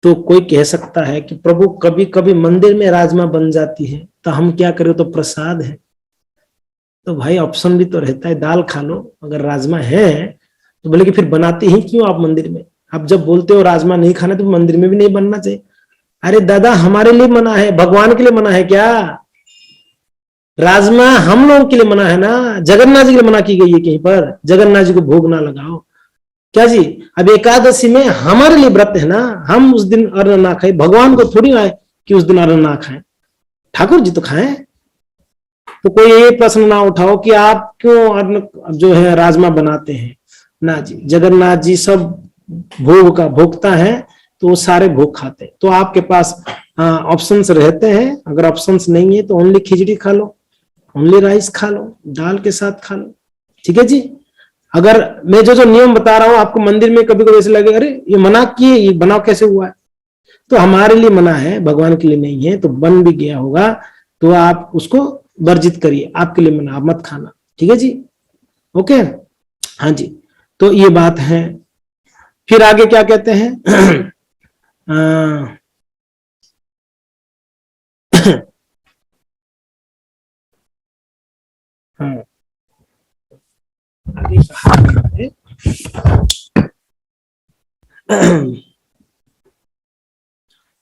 तो कोई कह सकता है कि प्रभु कभी कभी मंदिर में राजमा बन जाती है तो हम क्या करें, तो प्रसाद है। तो भाई ऑप्शन भी तो रहता है, दाल खा लो, अगर राजमा है तो बोले कि फिर बनाते ही क्यों आप मंदिर में? आप जब बोलते हो राजमा नहीं खाना तो मंदिर में भी नहीं बनना चाहिए। अरे दादा, हमारे लिए मना है, भगवान के लिए मना है क्या? राजमा हम लोगों के लिए मना है ना, जगन्नाथ जी के लिए मना की गई है कहीं पर, जगन्नाथ जी को भोग ना लगाओ क्या जी? अब एकादशी में हमारे लिए व्रत है ना, हम उस दिन अन्न ना खाए, भगवान को थोड़ी ना है कि उस दिन अन्न ना खाएं, ठाकुर जी तो खाएं। तो कोई ये प्रश्न ना उठाओ कि आप क्यों अन्न जो है राजमा बनाते हैं ना जी, जगन्नाथ जी सब भोग का भोगता है तो वो सारे भोग खाते हैं। तो आपके पास ऑप्शंस रहते हैं, अगर ऑप्शंस नहीं है तो ओनली खिचड़ी खा लो, ओनली राइस खा लो, दाल के साथ खा लो। ठीक है जी, अगर मैं जो नियम बता रहा हूं आपको मंदिर में कभी कभी ऐसे लगे अरे ये मना किए, ये बनाव कैसे हुआ है, तो हमारे लिए मना है, भगवान के लिए नहीं है। तो बन भी गया होगा तो आप उसको वर्जित करिए, आपके लिए मना, आप मत खाना। ठीक है जी, ओके, हाँ जी, तो ये बात है। फिर आगे क्या कहते हैं हाँ, आगे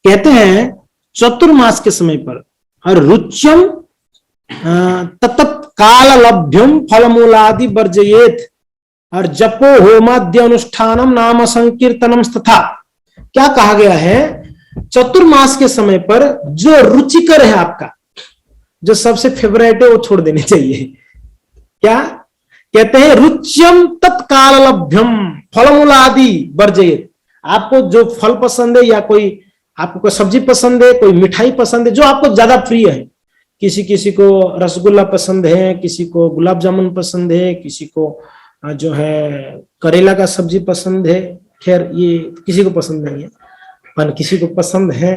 कहते हैं चतुर्मास के समय पर और रुच्यम तत्काल लभ्यम फलमूलादि वर्जयेत, और जपो होमाद्य अनुष्ठानम नाम संकीर्तनम तथा। क्या कहा गया है? चतुर्मास के समय पर जो रुचिकर है आपका, जो सबसे फेवरेट है, वो छोड़ देने चाहिए। क्या कहते हैं? रुच्यम तत्काल लभ्यम फलमूलादि वर्जयेत। आपको जो फल पसंद है या कोई आपको कोई सब्जी पसंद है, कोई मिठाई पसंद है, जो आपको ज्यादा प्रिय है, किसी को रसगुल्ला पसंद है, किसी को गुलाब जामुन पसंद है, किसी को जो है करेला का सब्जी पसंद है, खैर ये किसी को पसंद नहीं है, पर किसी को पसंद है,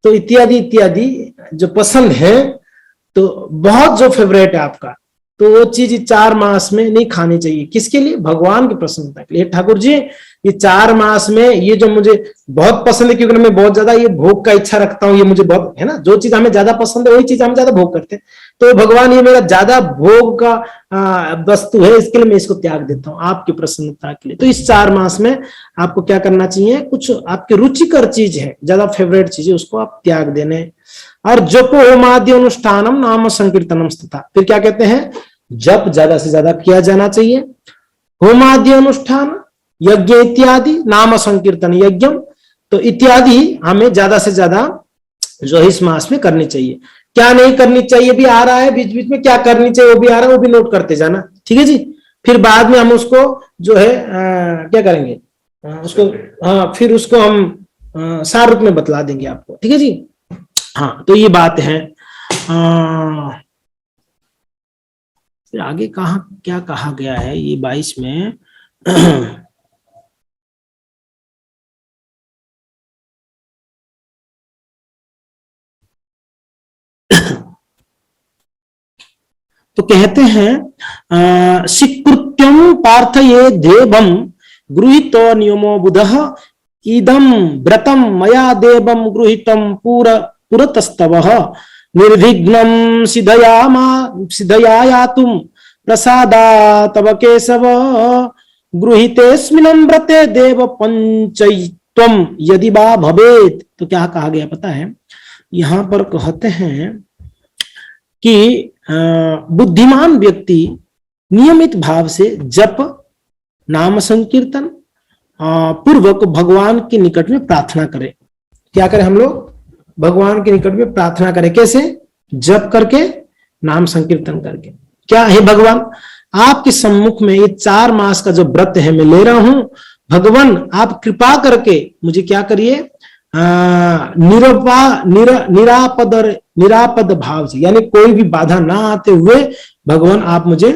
तो इत्यादि इत्यादि जो पसंद है, तो बहुत जो फेवरेट है आपका, तो वो चीज 4 मास में नहीं खानी चाहिए। किसके लिए? भगवान की प्रसन्नता के लिए। ठाकुर जी ये 4 मास में ये जो मुझे बहुत पसंद है, क्योंकि मैं बहुत ज्यादा ये भोग का इच्छा रखता हूँ, ये मुझे बहुत है ना, जो चीज हमें ज्यादा पसंद है वही चीज हम ज्यादा भोग करते हैं, तो भगवान ये मेरा ज्यादा भोग का वस्तु है, इसके लिए मैं इसको त्याग देता हूँ आपकी प्रसन्नता के लिए। तो इस 4 मास में आपको क्या करना चाहिए? कुछ आपकी रुचिकर चीज है, ज्यादा फेवरेट चीज है, उसको आप त्याग देने। और जपो होमादि अनुष्ठानम नाम संकीर्तनम तथा, फिर क्या कहते हैं? जप ज्यादा से ज्यादा किया जाना चाहिए, होमादि अनुष्ठान, यज्ञ इत्यादि, नाम संकीर्तन यज्ञम, तो इत्यादि हमें ज्यादा से ज्यादा जो इस मास में करनी चाहिए। क्या नहीं करनी चाहिए भी आ रहा है बीच बीच में, क्या करनी चाहिए वो भी आ रहा है, वो भी नोट करते जाना, ठीक है जी। फिर बाद में हम उसको जो है क्या करेंगे, उसको फिर उसको हम सार रूप में बतला देंगे आपको, ठीक है जी। हाँ, तो ये बात है। फिर आगे कहा क्या कहा गया है ये 22 में तो कहते हैं स्वीकृत्यम पार्थ ये देवम गृहीतो नियमो बुधः इदम व्रतम मया देवम गृहीतम पुरतस्तवः निर्विघ्नं सिद्धयायातुं प्रसादा तव केशव गृहीतेस्मिन् व्रते देव पंचयित्वं यदि वा भवेत्। तो क्या कहा गया पता है? यहाँ पर कहते हैं कि बुद्धिमान व्यक्ति नियमित भाव से जप, नाम संकीर्तन पूर्वक भगवान के निकट में प्रार्थना करे। क्या करें हम लोग? भगवान के निकट में प्रार्थना करें। कैसे? जप करके, नाम संकीर्तन करके। क्या है भगवान, आपके सम्मुख में ये 4 मास का जो व्रत है मैं ले रहा हूं, भगवान आप कृपा करके मुझे क्या करिए, निरापद भाव से, यानी कोई भी बाधा ना आते हुए भगवान आप मुझे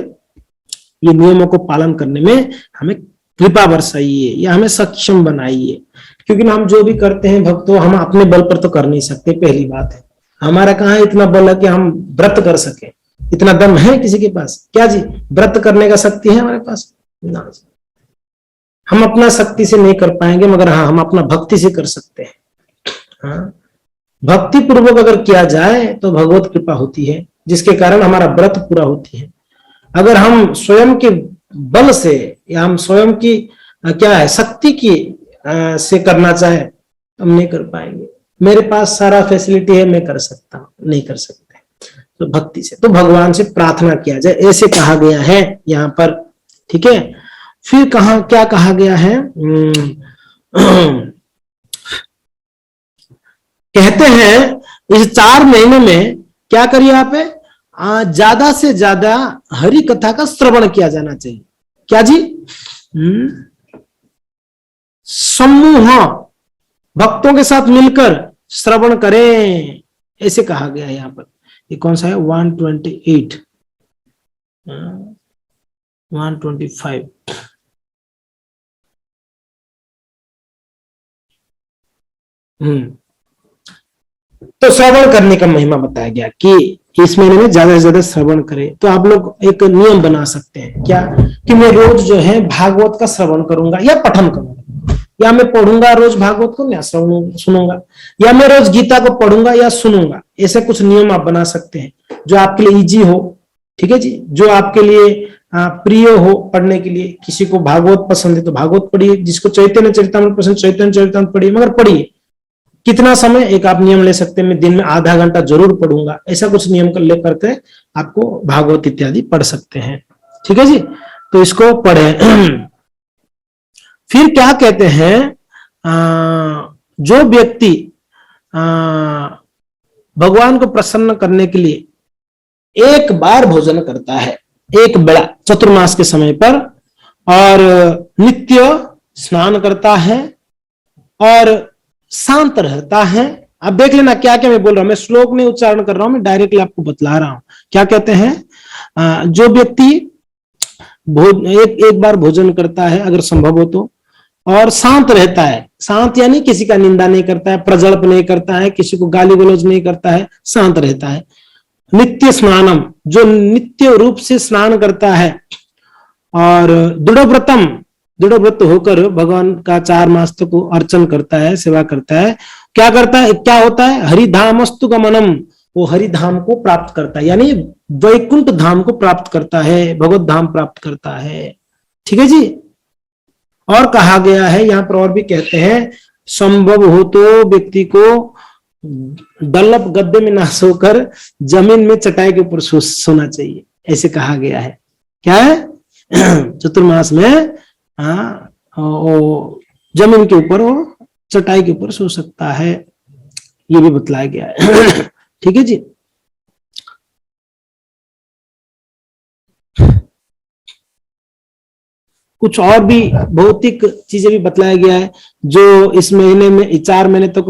ये नियमों को पालन करने में हमें कृपा बरसाइए या हमें सक्षम बनाइए। क्योंकि हम जो भी करते हैं भक्तों, हम अपने बल पर तो कर नहीं सकते, पहली बात है। हमारा कहाँ इतना बल है कि हम व्रत कर सके, इतना दम है किसी के पास? क्या जी, व्रत करने का शक्ति है हमारे पास? ना, हम अपना शक्ति से नहीं कर पाएंगे, मगर हाँ हम अपना भक्ति से कर सकते हैं। हाँ, भक्ति पूर्वक अगर किया जाए तो भगवत कृपा होती है, जिसके कारण हमारा व्रत पूरा होती है। अगर हम स्वयं के बल से या हम स्वयं की क्या है शक्ति की से करना चाहे, हम नहीं कर पाएंगे। मेरे पास सारा फैसिलिटी है, मैं कर सकता हूं, नहीं कर सकते। तो भक्ति से, तो भगवान से प्रार्थना किया जाए, ऐसे कहा गया है यहाँ पर, ठीक है। फिर कहा क्या कहा गया है? कहते हैं इस 4 महीने में क्या करिए आप, ज्यादा से ज्यादा हरि कथा का श्रवण किया जाना चाहिए। क्या जी? समूह भक्तों के साथ मिलकर श्रवण करें, ऐसे कहा गया है यहाँ पर। ये कौन सा है? 128 125। तो श्रवण करने का महिमा बताया गया कि इस महीने में ज्यादा से ज्यादा श्रवण करें। तो आप लोग एक नियम बना सकते हैं, क्या कि मैं रोज जो है भागवत का श्रवण करूंगा या पठन करूंगा, या मैं पढ़ूंगा रोज भागवत को या सुनूंगा, या मैं रोज गीता को पढ़ूंगा या सुनूंगा। ऐसे कुछ नियम आप बना सकते हैं जो आपके लिए इजी हो, ठीक है जी, जो आपके लिए प्रिय हो पढ़ने के लिए। किसी को भागवत पसंद है तो भागवत पढ़िए, जिसको चैतन्य चरितामृत पसंद चैतन्य चरितामृत पढ़िए, मगर पढ़िए। कितना समय? एक आप नियम ले सकते हैं, मैं दिन में आधा घंटा जरूर पढ़ूंगा, ऐसा कुछ नियम कर लेकर के आपको भागवत इत्यादि पढ़ सकते हैं, ठीक है जी। तो इसको पढ़े। फिर क्या कहते हैं, जो व्यक्ति भगवान को प्रसन्न करने के लिए एक बार भोजन करता है, एक बेला चतुर्मास के समय पर, और नित्य स्नान करता है और शांत रहता है। आप देख लेना क्या क्या मैं बोल रहा हूं, मैं श्लोक में उच्चारण कर रहा हूं, मैं डायरेक्टली आपको बतला रहा हूं। क्या कहते हैं, जो व्यक्ति एक बार भोजन करता है अगर संभव हो तो, और शांत रहता है। शांत यानी किसी का निंदा नहीं करता है, प्रजल्प नहीं करता है, किसी को गाली गलौज नहीं करता है, शांत रहता है। नित्य स्नानम, जो नित्य रूप से स्नान करता है। और दृढ़व्रतम, दृढ़व्रत होकर भगवान का 4 मास तक को अर्चन करता है, सेवा करता है। क्या करता है, क्या होता है, हरिधामस्तु गमनम, वो हरिधाम को प्राप्त करता है, यानी वैकुंठ धाम को प्राप्त करता है, भगवत धाम प्राप्त करता है। ठीक है जी। और कहा गया है यहाँ पर, और भी कहते हैं, संभव हो तो व्यक्ति को डल्लप गद्दे में ना सोकर जमीन में चटाई के ऊपर सोना चाहिए, ऐसे कहा गया है। क्या है, चतुर्मास में जमीन के ऊपर, वो चटाई के ऊपर सो सकता है, ये भी बतलाया गया है। ठीक है जी। कुछ और भी भौतिक चीजें भी बतलाया गया है। जो इस महीने में 4 महीने तक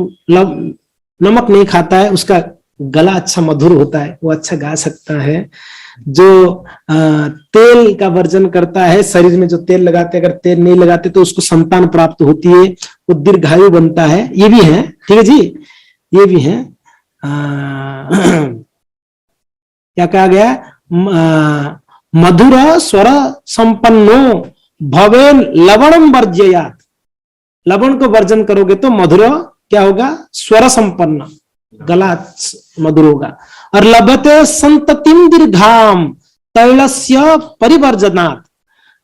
नमक नहीं खाता है, उसका गला अच्छा मधुर होता है, वो अच्छा गा सकता है। जो तेल का वर्जन करता है, शरीर में जो तेल लगाते, अगर तेल नहीं लगाते तो उसको संतान प्राप्त होती है, वो दीर्घायु बनता है, ये भी है। ठीक है जी, ये भी है। क्या कहा गया, मधुर स्वर संपन्नो भवेन लवणम वर्जयात, लवण को वर्जन करोगे तो मधुर क्या होगा, स्वर संपन्न, गला मधुर होगा। और लभते संततिम दीर्घाम तैलस्य परिवर्जनात्,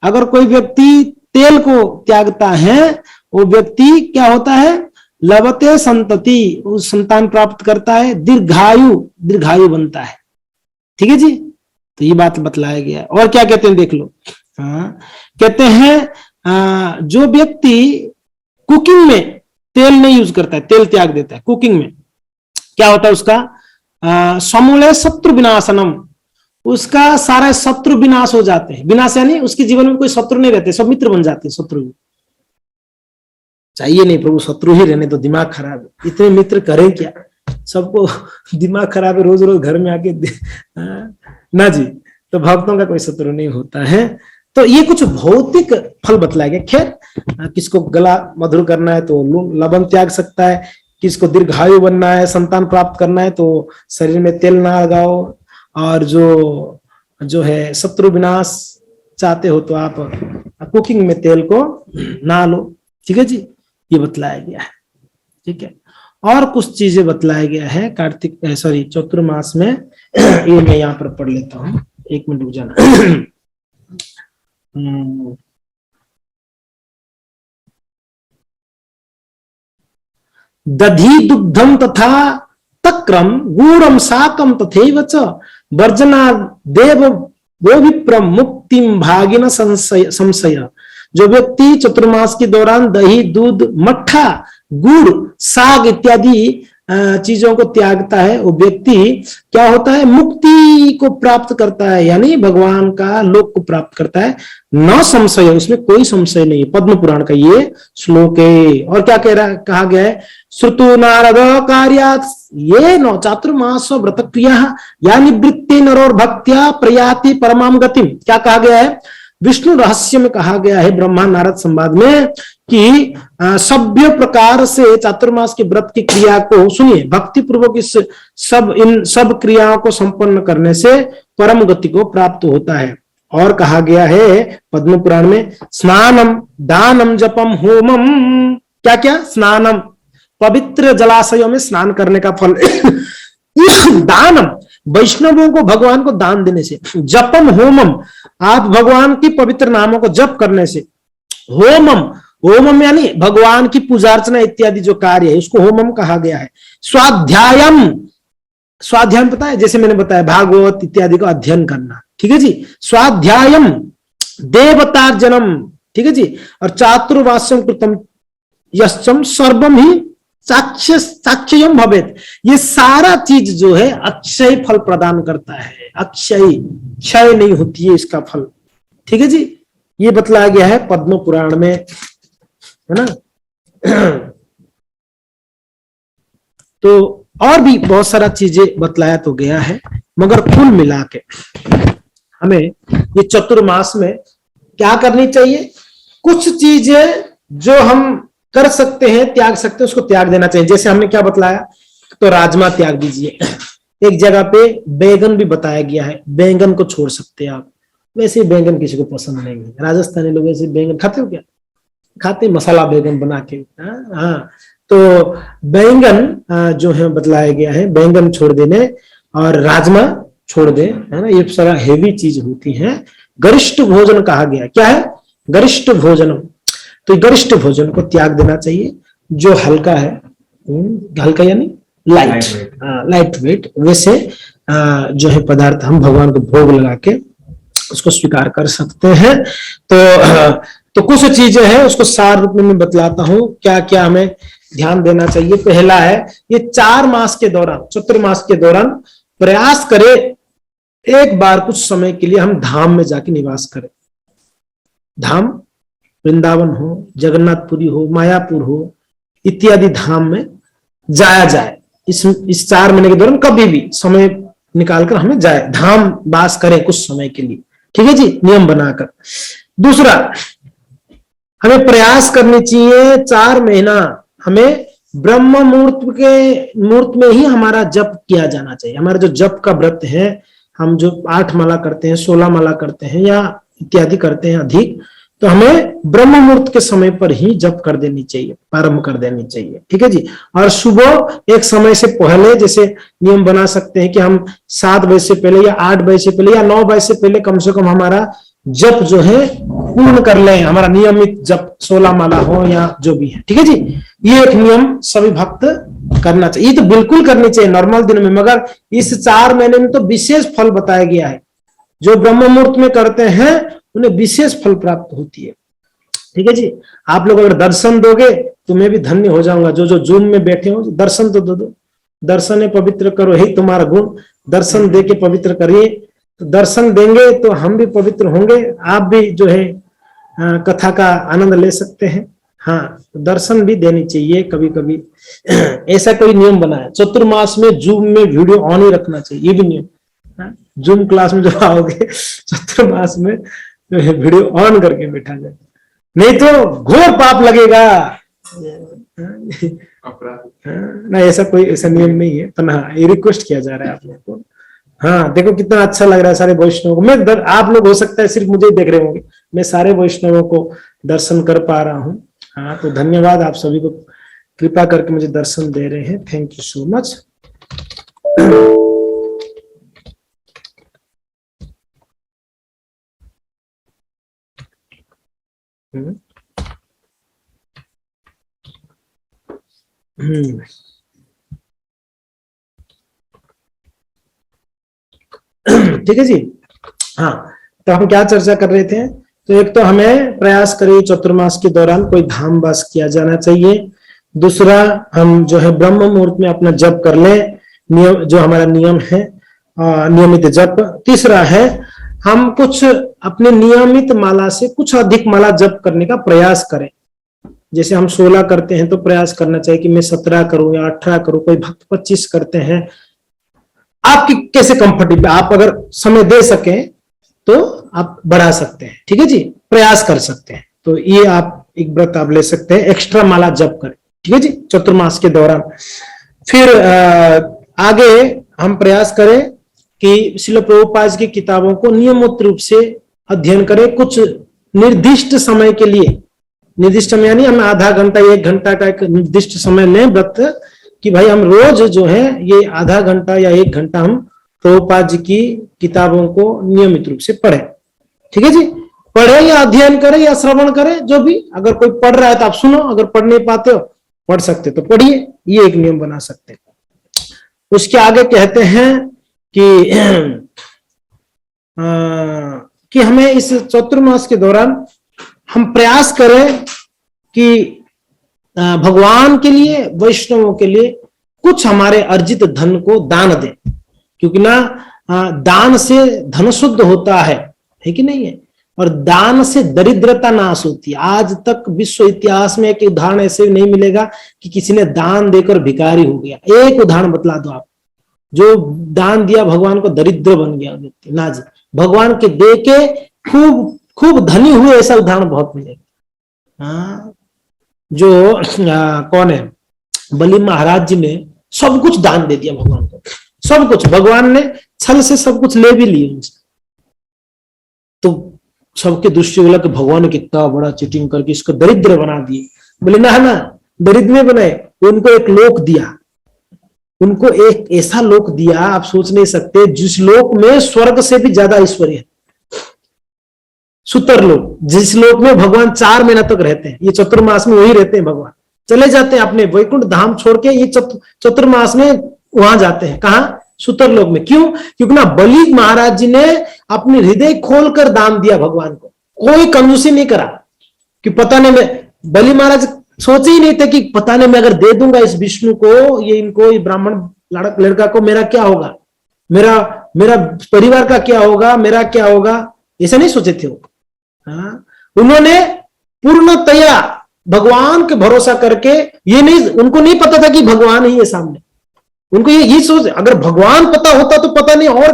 अगर कोई व्यक्ति तेल को त्यागता है, वो व्यक्ति क्या होता है, लभते संतति, उस संतान प्राप्त करता है, दीर्घायु, दीर्घायु बनता है। ठीक है जी, तो ये बात बतलाया गया है। और क्या कहते हैं देख लो, कहते हैं जो व्यक्ति कुकिंग में तेल नहीं यूज करता है, तेल त्याग देता है कुकिंग में, क्या होता है उसका, समूले शत्रु विनाशनम, उसका सारे शत्रु विनाश हो जाते हैं। विनाश यानी उसके जीवन में कोई शत्रु नहीं रहते, सब मित्र बन जाते हैं। शत्रु चाहिए नहीं प्रभु, शत्रु ही रहने तो, दिमाग खराब है, इतने मित्र करें क्या, सबको दिमाग खराब है, रोज रोज घर में आके ना जी। तो भक्तों का कोई शत्रु नहीं होता है। तो ये कुछ भौतिक फल बतलाया गया। खैर, किसको गला मधुर करना है तो लवण त्याग सकता है, किसको दीर्घायु बनना है, संतान प्राप्त करना है तो शरीर में तेल ना लगाओ, और जो है शत्रु विनाश चाहते हो तो आप कुकिंग में तेल को ना लो। ठीक है जी, ये बतलाया गया है। ठीक है, और कुछ चीजें बतलाया गया है कार्तिक चतुर्मास में। ये मैं यहाँ पर पढ़ लेता हूँ, 1 मिनट रुक जाना। दधी दुग्धम तथा तक्रम गूढ़म साकम तथैव च वर्जना देव वो विप्रम मुक्तिम भागिन संशय। जो व्यक्ति चतुर्मास के दौरान दही, दूध, मट्ठा, गुड़, साग इत्यादि चीजों को त्यागता है, वो व्यक्ति क्या होता है, मुक्ति को प्राप्त करता है, यानी भगवान का लोक को प्राप्त करता है। न संशय, उसमें कोई संशय नहीं है। पद्म पुराण का ये श्लोक है। और क्या कहा गया है, श्रुतु नारद कार्यात् ये नो चातुर्मास व्रत क्रिया या निवृत्ति नरोर भक्त्या प्रयाति परमाम गतिम। क्या कहा गया है, विष्णु रहस्य में कहा गया है, ब्रह्मा नारद संवाद में, कि सभ्य प्रकार से चातुर्मास के व्रत की क्रिया को सुनिए, भक्ति पूर्वक इस इन सब क्रियाओं को संपन्न करने से परम गति को प्राप्त होता है। और कहा गया है पद्म पुराण में, स्नानम दानम जपम होमम, क्या क्या, स्नानम पवित्र जलाशयों में स्नान करने का फल, दानम वैष्णवों को भगवान को दान देने से, जपम होमम आप भगवान की पवित्र नामों को जप करने से, होमम, होमम यानी भगवान की पूजा अर्चना इत्यादि जो कार्य है उसको होमम कहा गया है। स्वाध्यायम, स्वाध्याय पता है, जैसे मैंने बताया भागवत इत्यादि को अध्ययन करना। ठीक है जी, स्वाध्यायम देवतार्जनम। ठीक है जी, और चातुर्मास्यम कृतम यश्चम सर्वम ही साक्ष्यम भवेत, ये सारा चीज जो है अक्षय फल प्रदान करता है, अक्षय, क्षय नहीं होती है इसका फल। ठीक है जी, ये बतलाया गया है पद्म पुराण में, है ना। तो और भी बहुत सारा चीजें बतलाया तो गया है, मगर कुल मिला के हमें ये चतुर्मास में क्या करनी चाहिए, कुछ चीजें जो हम कर सकते हैं, त्याग सकते हैं, उसको त्याग देना चाहिए। जैसे हमने क्या बतलाया, तो राजमा त्याग दीजिए। एक जगह पे बैंगन भी बताया गया है, बैंगन को छोड़ सकते हैं आप। वैसे बैंगन किसी को पसंद नहीं है, राजस्थानी लोग ऐसे बैंगन खाते हो क्या? खाते, मसाला बैंगन बना के। हाँ, तो बैंगन जो है बतलाया गया है, बैंगन छोड़ देने, और राजमा छोड़ दे, है ना, ये सारा हेवी चीज होती है। गरिष्ठ भोजन कहा गया, क्या है? गरिष्ठ भोजन। तो गरिष्ठ भोजन को त्याग देना चाहिए। जो हल्का है, हल्का यानी लाइट, लाइट वेट, वैसे जो है पदार्थ हम भगवान को भोग लगा के उसको स्वीकार कर सकते हैं। तो कुछ चीजें हैं, उसको सार रूप में मैं बतलाता हूं, क्या क्या हमें ध्यान देना चाहिए। पहला है, ये 4 मास के दौरान, चतुर्मास के दौरान प्रयास करें एक बार कुछ समय के लिए हम धाम में जाके निवास करें। धाम वृंदावन हो, जगन्नाथपुरी हो, मायापुर हो, इत्यादि धाम में जाया जाए। इस 4 महीने के दौरान कभी भी समय निकालकर हमें जाए, धाम वास करें कुछ समय के लिए, ठीक है जी, नियम बनाकर। दूसरा, हमें प्रयास करनी चाहिए 4 महीना हमें ब्रह्म मुहूर्त में ही हमारा जप किया जाना चाहिए। हमारा जो जप का व्रत है, हम जो 8 माला करते हैं, 16 माला करते हैं या इत्यादि करते हैं अधिक, तो हमें ब्रह्म मुहूर्त के समय पर ही जप कर देनी चाहिए, प्रारंभ कर देनी चाहिए, ठीक है जी। और सुबह एक समय से पहले, जैसे नियम बना सकते हैं कि हम 7 बजे से पहले या 8 बजे से पहले या 9 बजे से पहले कम से कम हमारा जप जो है पूर्ण कर लें, हमारा नियमित जप 16 माला हो या जो भी है, ठीक है जी। ये एक नियम सभी भक्त करना चाहिए, ये तो बिल्कुल करनी चाहिए नॉर्मल दिन में, मगर इस 4 महीने में तो विशेष फल बताया गया है। जो ब्रह्म मुहूर्त में करते हैं उन्हें विशेष फल प्राप्त होती है, ठीक है जी। आप लोग अगर दर्शन दोगे तो मैं भी धन्य हो जाऊंगा। जो जो जूम में बैठे हो, दर्शन तो दो, दर्शन है पवित्र करो, यही तुम्हारा गुण, दर्शन दे के पवित्र करिए। तो दर्शन देंगे तो हम भी पवित्र होंगे, आप भी जो है कथा का आनंद ले सकते हैं। हाँ, तो दर्शन भी देनी चाहिए कभी कभी। ऐसा कोई नियम बनाया, चतुर्मास में जूम में वीडियो ऑन ही रखना चाहिए, ये भी नियम। जूम क्लास में जब आओगे चतुर्मास में तो वीडियो ऑन करके बैठा जाए, नहीं तो घोर पाप लगेगा। ना, ऐसा नियम नहीं है, पर हाँ, ये रिक्वेस्ट किया जा रहा है आप लोगों को। हाँ, देखो कितना अच्छा लग रहा है सारे वैष्णवों को। आप लोग हो सकता है सिर्फ मुझे ही देख रहे होंगे, मैं सारे वैष्णवों को दर्शन कर पा रहा हूँ। हाँ, तो धन्यवाद आप सभी को, कृपा करके मुझे दर्शन दे रहे हैं, थैंक यू सो मच। ठीक है जी। हाँ, तो हम क्या चर्चा कर रहे थे, तो एक तो हमें प्रयास करिए चतुर्मास के दौरान कोई धाम वास किया जाना चाहिए। दूसरा, हम जो है ब्रह्म मुहूर्त में अपना जप कर लें, नियम जो हमारा नियम है, नियमित जप। तीसरा है, हम कुछ अपने नियमित माला से कुछ अधिक माला जप करने का प्रयास करें। जैसे हम 16 करते हैं तो प्रयास करना चाहिए कि मैं 17 करूं या 18 करूं, कोई भक्त 25 करते हैं। आपकी कैसे कंफर्टेबल, आप अगर समय दे सकें तो आप बढ़ा सकते हैं, ठीक है जी, प्रयास कर सकते हैं। तो ये आप एक व्रत आप ले सकते हैं, एक्स्ट्रा माला जप करें, ठीक है जी, चतुर्मास के दौरान। फिर आगे हम प्रयास करें कि श्रील प्रभुपाद की किताबों को नियमित रूप से अध्ययन करें, कुछ निर्दिष्ट समय के लिए। निर्दिष्ट समय यानी हम आधा घंटा 1 घंटा का एक निर्दिष्ट समय लें व्रत, कि भाई हम रोज जो है ये आधा घंटा या 1 घंटा हम प्रभुपाद जी की किताबों को नियमित रूप से पढ़ें, ठीक है जी। पढ़े या अध्ययन करें या श्रवण करें, जो भी। अगर कोई पढ़ रहा है तो आप सुनो, अगर पढ़ नहीं पाते हो, पढ़ सकते तो पढ़िए, ये एक नियम बना सकते हैं। उसके आगे कहते हैं कि हमें इस चतुर्मास के दौरान हम प्रयास करें कि भगवान के लिए, वैष्णवों के लिए कुछ हमारे अर्जित धन को दान दें, क्योंकि ना दान से धन शुद्ध होता है कि नहीं है, और दान से दरिद्रता नाश होती है। आज तक विश्व इतिहास में एक उदाहरण ऐसे नहीं मिलेगा कि किसी ने दान देकर भिखारी हो गया। एक उदाहरण बतला दो आप, जो दान दिया भगवान को दरिद्र बन गया व्यक्ति, ना जी, भगवान के दे के खूब खूब धनी हुए, ऐसा उदाहरण बहुत मिलेगा। हाँ, जो कौन है, बलि महाराज जी ने सब कुछ दान दे दिया भगवान को, सब कुछ। भगवान ने छल से सब कुछ ले भी लिए उनसे। तो सबके दृष्टि बोला कि भगवान ने कितना बड़ा चीटिंग करके इसको दरिद्र बना दिए। बोले ना ना, दरिद्र में बनाए, उनको एक लोक दिया, उनको एक ऐसा लोक दिया आप सोच नहीं सकते, जिस लोक में स्वर्ग से भी ज्यादा ऐश्वर्य है। सुतर लोक, जिस लोक में भगवान 4 महीना तक रहते हैं, ये चतुर्मास में वही रहते हैं भगवान। चले जाते हैं अपने वैकुंठ धाम छोड़ के, ये चतुर्मास में वहां जाते हैं। कहा? सुतर लोक में। क्यों? क्योंकि ना बलि महाराज जी ने अपने हृदय खोलकर दान दिया भगवान को, कोई कंजूसी नहीं करा कि पता नहीं मैं, बलि महाराज सोचे ही नहीं थे कि पता नहीं मैं अगर दे दूंगा इस विष्णु को, ये इनको, ये ब्राह्मण लड़का को, मेरा क्या होगा, मेरा परिवार का क्या होगा, मेरा क्या होगा, ऐसा नहीं सोचे थे वो। हाँ, उन्होंने पूर्णतया भगवान के भरोसा करके, ये नहीं, उनको नहीं पता था कि भगवान ही है सामने। उनको ये सोच, अगर भगवान पता होता तो पता नहीं और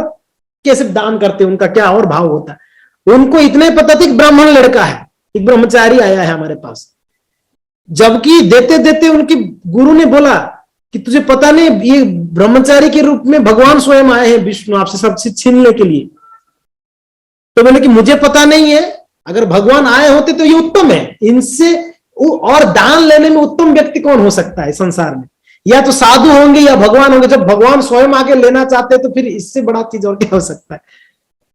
कैसे दान करते, उनका क्या और भाव होता। उनको इतना ही पता था कि ब्राह्मण लड़का है, एक ब्रह्मचारी आया है हमारे पास। जबकि देते देते उनके गुरु ने बोला कि तुझे पता नहीं, ये ब्रह्मचारी के रूप में भगवान स्वयं आए हैं विष्णु आपसे सब चीज छीनने के लिए। तो बोले कि मुझे पता नहीं है, अगर भगवान आए होते तो ये उत्तम है, इनसे और दान लेने में उत्तम व्यक्ति कौन हो सकता है संसार में? या तो साधु होंगे या भगवान होंगे। जब भगवान स्वयं आके लेना चाहते हैं तो फिर इससे बड़ा चीज और क्या हो सकता है?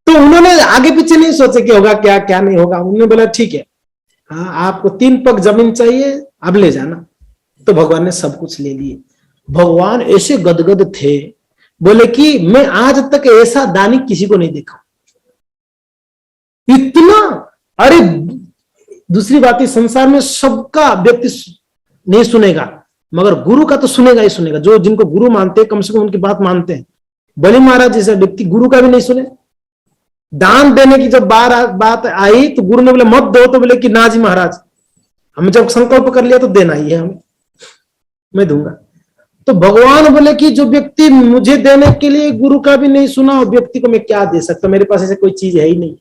तो उन्होंने आगे पीछे नहीं सोचे कि होगा क्या क्या नहीं होगा। उन्होंने बोला ठीक है, हाँ आपको 3 पग जमीन चाहिए, अब ले जाना। तो भगवान ने सब कुछ ले लिए। भगवान ऐसे गदगद थे, बोले कि मैं आज तक ऐसा दानी किसी को नहीं देखा इतना। अरे दूसरी बात है, संसार में सबका व्यक्ति नहीं सुनेगा, मगर गुरु का तो सुनेगा ही सुनेगा। जो जिनको गुरु मानते हैं, कम से कम उनकी बात मानते हैं। बलि महाराज जैसा व्यक्ति गुरु का भी नहीं सुने। दान देने की जब बात आई तो गुरु ने बोले मत दो, तो बोले कि ना जी महाराज, हमने जब संकल्प कर लिया तो देना ही है हमें, मैं दूंगा। तो भगवान बोले कि जो व्यक्ति मुझे देने के लिए गुरु का भी नहीं सुना, और व्यक्ति को मैं क्या दे सकता, मेरे पास ऐसे कोई चीज है ही नहीं।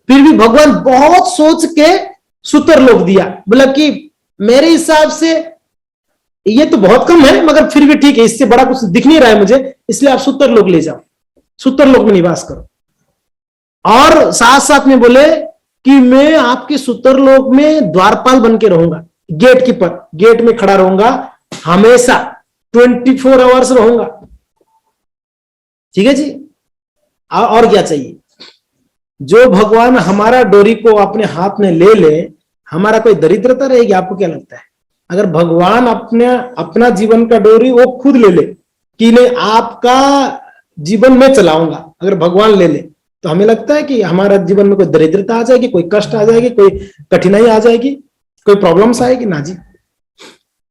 फिर भी भगवान बहुत सोच के सुतर लोक दिया। बोला कि मेरे हिसाब से ये तो बहुत कम है, मगर फिर भी ठीक है, इससे बड़ा कुछ दिख नहीं रहा है मुझे, इसलिए आप सुतर लोक ले जाओ, सुतर लोक में निवास करो। और साथ साथ में बोले कि मैं आपके सुतर लोक में द्वारपाल बन के रहूंगा, गेट कीपर, गेट में खड़ा रहूंगा हमेशा, 24 आवर्स रहूंगा। ठीक है जी, और क्या चाहिए? जो भगवान हमारा डोरी को अपने हाथ में ले ले, हमारा कोई दरिद्रता रहेगी? आपको क्या लगता है? अगर भगवान अपना जीवन का डोरी वो खुद ले ले कि नहीं आपका जीवन में चलाऊंगा, अगर भगवान ले ले, तो हमें लगता है कि हमारा जीवन में कोई दरिद्रता आ जाएगी, कोई कष्ट आ जाएगी, कोई कठिनाई आ जाएगी, कोई प्रॉब्लम्स आएगी? ना जी।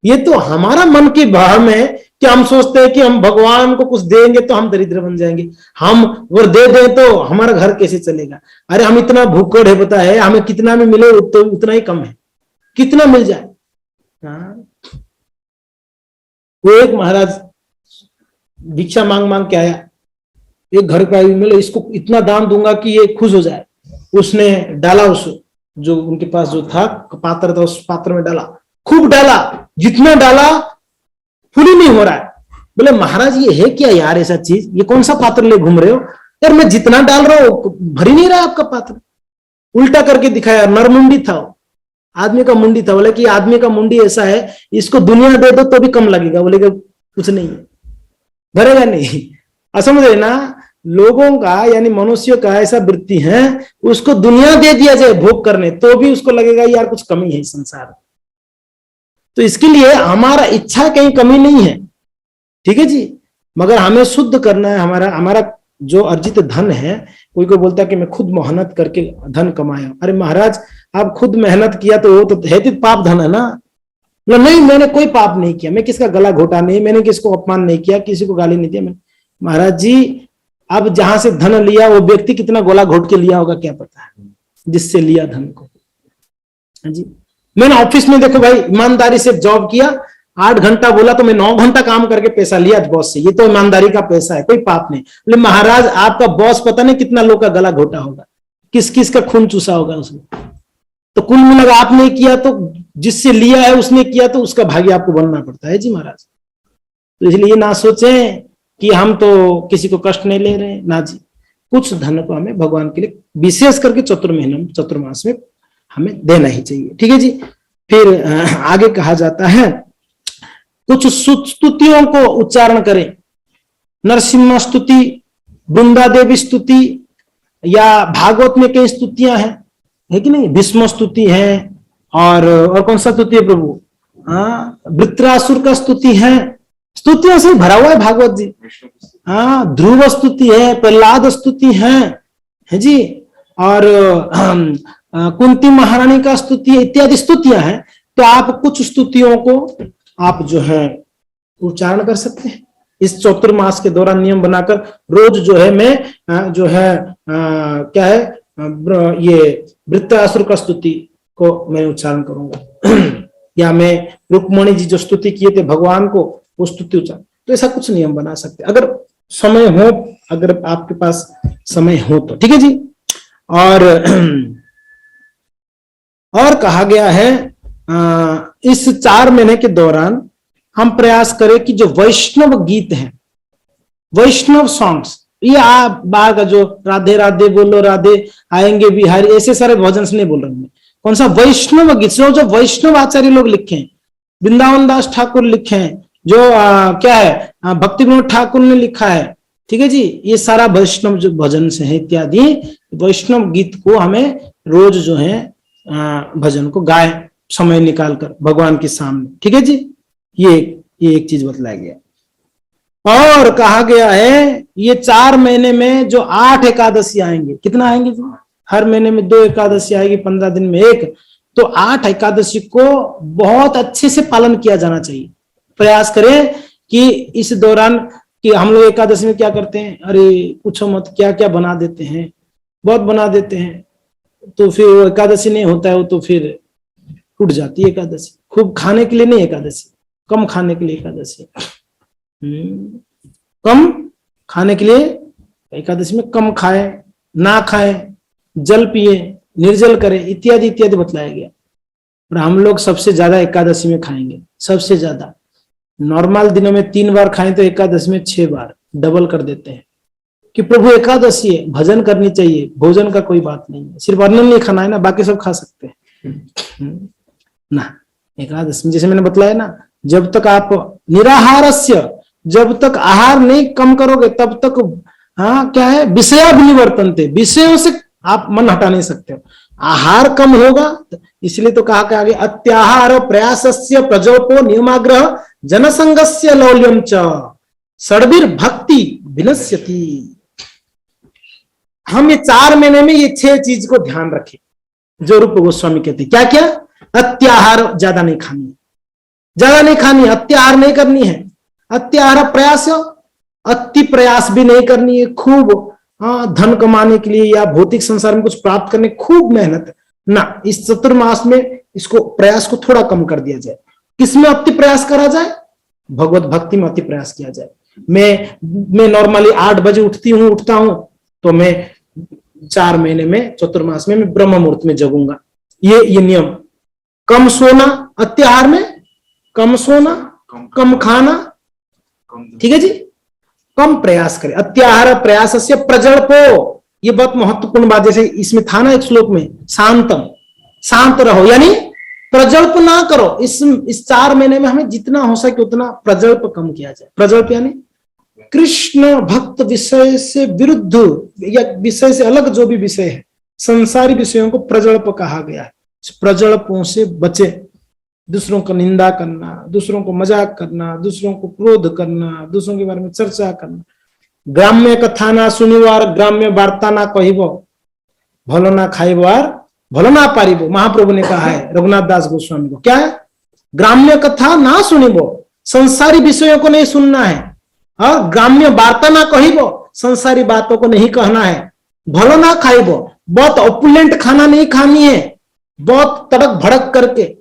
ये तो हमारा मन की भ्रम है कि हम सोचते हैं कि हम भगवान को कुछ देंगे तो हम दरिद्र बन जाएंगे, हम वो दे दें तो हमारा घर कैसे चलेगा। अरे हम इतना भूखड़ है, पता है हमें कितना भी मिले तो उतना ही कम है, कितना मिल जाए। वो एक महाराज भिक्षा मांग मांग के आया, एक घर का मिले, इसको इतना दान दूंगा कि ये खुश हो जाए। उसने डाला, उस जो उनके पास जो था पात्र था, उस पात्र में डाला, खूब डाला, जितना डाला फुल ही नहीं हो रहा है। बोले महाराज ये है क्या यार ऐसा चीज, ये कौन सा पात्र ले घूम रहे हो? यार मैं जितना डाल रहा हूं भर ही नहीं रहा आपका पात्र। उल्टा करके दिखाया, नरमुंडी था वो, आदमी का मुंडी था। बोले कि आदमी का मुंडी ऐसा है, इसको दुनिया दे दो तो भी कम लगेगा। बोले कि कुछ नहीं है, भरेगा नहीं। असमझ रहे ना, लोगों का यानी मनुष्यों का ऐसा वृत्ति है, उसको दुनिया दे दिया जाए भोग करने तो भी उसको लगेगा यार कुछ कमी है संसार में। तो इसके लिए हमारा इच्छा कहीं कमी नहीं है, ठीक है जी, मगर हमें शुद्ध करना है। हमारा जो अर्जित धन है, कोई को बोलता है कि मैं खुद मेहनत करके धन कमाया। अरे महाराज आप खुद मेहनत किया तो वो तो है तो पाप धन है ना। नहीं मैंने कोई पाप नहीं किया, मैं किसका गला घोटा नहीं, मैंने किसको अपमान नहीं किया, किसी को गाली नहीं दिया मैंने। महाराज जी अब जहां से धन लिया वो व्यक्ति कितना गोला घोट के लिया होगा क्या पता है, जिससे लिया धन को। जी मैंने ऑफिस में देखो भाई ईमानदारी से जॉब किया, 8 घंटा बोला तो मैं 9 घंटा काम करके पैसा लिया बॉस से, ये तो ईमानदारी का पैसा है, कोई पाप नहीं। बोले महाराज आपका बॉस पता नहीं कितना लोग का गला घोटा होगा, किस किस का खून चूसा होगा उसमें। तो कुल मिलाकर आपने किया तो जिससे लिया है उसने किया तो उसका भागी आपको बनना पड़ता है जी महाराज। तो इसलिए ना सोचें कि हम तो किसी को कष्ट नहीं ले रहे हैं, ना जी। कुछ धन को हमें भगवान के लिए विशेष करके चतुर्मास में हमें देना ही चाहिए, ठीक है जी। फिर आगे कहा जाता है कुछ स्तुतियों को उच्चारण करें। नरसिम्हा स्तुति, वृंदा देवी स्तुति, या भागवत में कई स्तुतियां हैं, है कि नहीं। भीष्म स्तुति है, और कौन सा स्तुति है प्रभु, वृत्रासुर का स्तुति है। स्तुतियों से भरा हुआ है भागवत जी। ध्रुव स्तुति है, प्रहलाद स्तुति है जी, और कुंती महारानी का स्तुति इत्यादि स्तुतियां हैं। तो आप कुछ स्तुतियों को आप जो है उच्चारण कर सकते हैं इस चतुर्मास के दौरान। नियम बनाकर रोज जो है मैं जो है क्या है ये वृत्रासुर का स्तुति को मैं उच्चारण करूंगा या मैं रुक्मणी जी जो स्तुति किए थे भगवान को वो स्तुति उच्चारण। तो ऐसा कुछ नियम बना सकते अगर समय हो, अगर आपके पास समय हो तो, ठीक है जी। और कहा गया है इस 4 महीने के दौरान हम प्रयास करें कि जो वैष्णव गीत हैं, वैष्णव सॉन्ग्स, ये आप बाहर का जो राधे राधे बोलो राधे आएंगे बिहारी, ऐसे सारे भजन से नहीं बोल रहा हूं। कौन सा वैष्णव गीत, जो वैष्णव आचार्य लोग लिखे हैं, वृंदावन दास ठाकुर लिखे हैं, जो क्या है भक्ति विनोद ठाकुर ने लिखा है, ठीक है जी। ये सारा वैष्णव जो भजन से है इत्यादि वैष्णव गीत को हमें रोज जो है भजन को गाए समय निकालकर भगवान के सामने, ठीक है जी। ये एक चीज बतलाया गया। और कहा गया है ये 4 महीने में जो 8 एकादशी आएंगे, कितना आएंगे जी, हर महीने में 2 एकादशी आएगी, 15 दिन में 1, तो 8 एकादशी को बहुत अच्छे से पालन किया जाना चाहिए। प्रयास करें कि इस दौरान कि हम लोग एकादशी में क्या करते हैं, अरे पूछो मत क्या क्या बना देते हैं, बहुत बना देते हैं, तो फिर वो एकादशी नहीं होता है, वो तो फिर टूट जाती है एकादशी। खूब खाने के लिए नहीं एकादशी, कम खाने के लिए एकादशी, कम खाने के लिए एकादशी में कम खाए, ना खाए, जल पिए, निर्जल करें, इत्यादि इत्यादि बतलाया गया। और हम लोग सबसे ज्यादा एकादशी में खाएंगे, सबसे ज्यादा। नॉर्मल दिनों में 3 बार खाएं तो एकादशी में 6 बार डबल कर देते हैं कि प्रभु एकादशी है, भजन करनी चाहिए, भोजन का कोई बात नहीं है, सिर्फ अन्न नहीं खाना है ना, बाकी सब खा सकते हैं ना। एकादशी जैसे मैंने बतलाया ना, जब तक आप निराहारस्य, जब तक आहार नहीं कम करोगे तब तक क्या है विषयाभिनिवर्तन्ते, विषयों से आप मन हटा नहीं सकते हो। आहार कम होगा, इसलिए तो कहा कि आगे अत्याहार प्रयासस्य प्रजोपो नियमाग्रह जनसंगस्य लौल्यम च षड्भिर भक्ति विनश्यति। हम ये 4 महीने में ये 6 चीज को ध्यान रखें जो रूप गोस्वामी कहते हैं। क्या क्या? अत्याहार ज्यादा नहीं खानी है, ज्यादा नहीं खानी है, अत्याहार नहीं करनी है। अत्याहार प्रयास, अति प्रयास भी नहीं करनी है, खूब धन कमाने के लिए या भौतिक संसार में कुछ प्राप्त करने खूब मेहनत ना। इस चतुर्मास में इसको प्रयास को थोड़ा कम कर दिया जाए। किसमें अति प्रयास करा जाए? भगवत भक्ति में अति प्रयास किया जाए। मैं नॉर्मली 8 बजे उठता हूं तो मैं 4 महीने में चतुर्मास में मैं ब्रह्म मुहूर्त में जगूंगा। ये नियम। कम सोना, अत्याहार में कम सोना, कम खाना, ठीक है जी। कम प्रयास करें। अत्याहार प्रयास से प्रजल्पो, ये बहुत महत्वपूर्ण बात। जैसे इसमें था ना एक श्लोक में, शांतम, शांत रहो, यानी प्रजल्प ना करो। इस 4 महीने में हमें जितना हो सके उतना प्रजल्प कम किया जाए। प्रजल्प यानी कृष्ण भक्त विषय से विरुद्ध या विषय से अलग जो भी विषय है, संसारी विषयों को प्रजल्प कहा गया है। प्रजल्पों से बचे। दूसरों को निंदा करना, दूसरों को मजाक करना, दूसरों को क्रोध करना, दूसरों के बारे में चर्चा करना। ग्राम्य कथा ना सुनिवार, ग्राम्य वार्ता ना कहिबो, भलो ना खाइबार, भलो ना पारिबो। महाप्रभु ने कहा है रघुनाथ दास गोस्वामी को। क्या है? ग्राम्य कथा ना सुनिबो, संसारी विषयों को नहीं सुनना है। और ग्राम्य वार्ता ना कहिबो, संसारी बातों को नहीं कहना है। भलो ना खाइबो, बहुत ऑपुलेंट खाना नहीं खानी है, बहुत तड़क भड़क करके,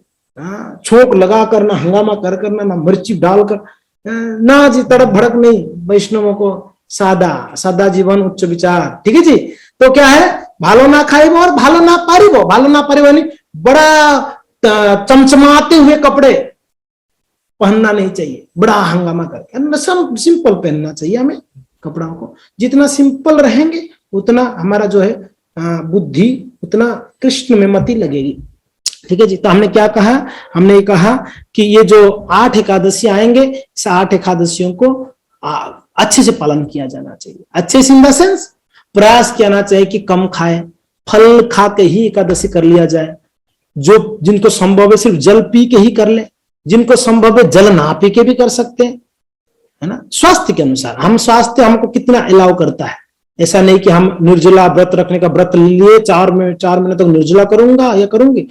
छोंक लगा कर ना हंगामा कर करना, ना मिर्ची डालकर, ना जी तड़क भड़क नहीं। वैष्णवों को सादा सादा जीवन उच्च विचार, ठीक है जी। तो क्या है? भालो ना खाइबो और भालो ना पारिबो। भालो ना पारिबो यानी बड़ा चमचमाते हुए कपड़े पहनना नहीं चाहिए, बड़ा हंगामा करके। सिंपल पहनना चाहिए हमें कपड़ों को। जितना सिंपल रहेंगे उतना हमारा जो है बुद्धि उतना कृष्ण में मति लगेगी। ठीक है जी। तो हमने क्या कहा, हमने ये कहा कि ये जो 8 एकादशी आएंगे, इस 8 एकादशियों को अच्छे से पालन किया जाना चाहिए। अच्छे से इन द सेंस प्रयास किया चाहिए कि कम खाए, फल खा के ही एकादशी कर लिया जाए। जो जिनको संभव है सिर्फ जल पी के ही कर ले, जिनको संभव है जल ना पी के भी कर सकते हैं, है ना, स्वास्थ्य के अनुसार। हम स्वास्थ्य हमको कितना अलाउ करता है। ऐसा नहीं कि हम निर्जला व्रत रखने का व्रत लिए 4 महीने तक निर्जला करूंगा या करूंगी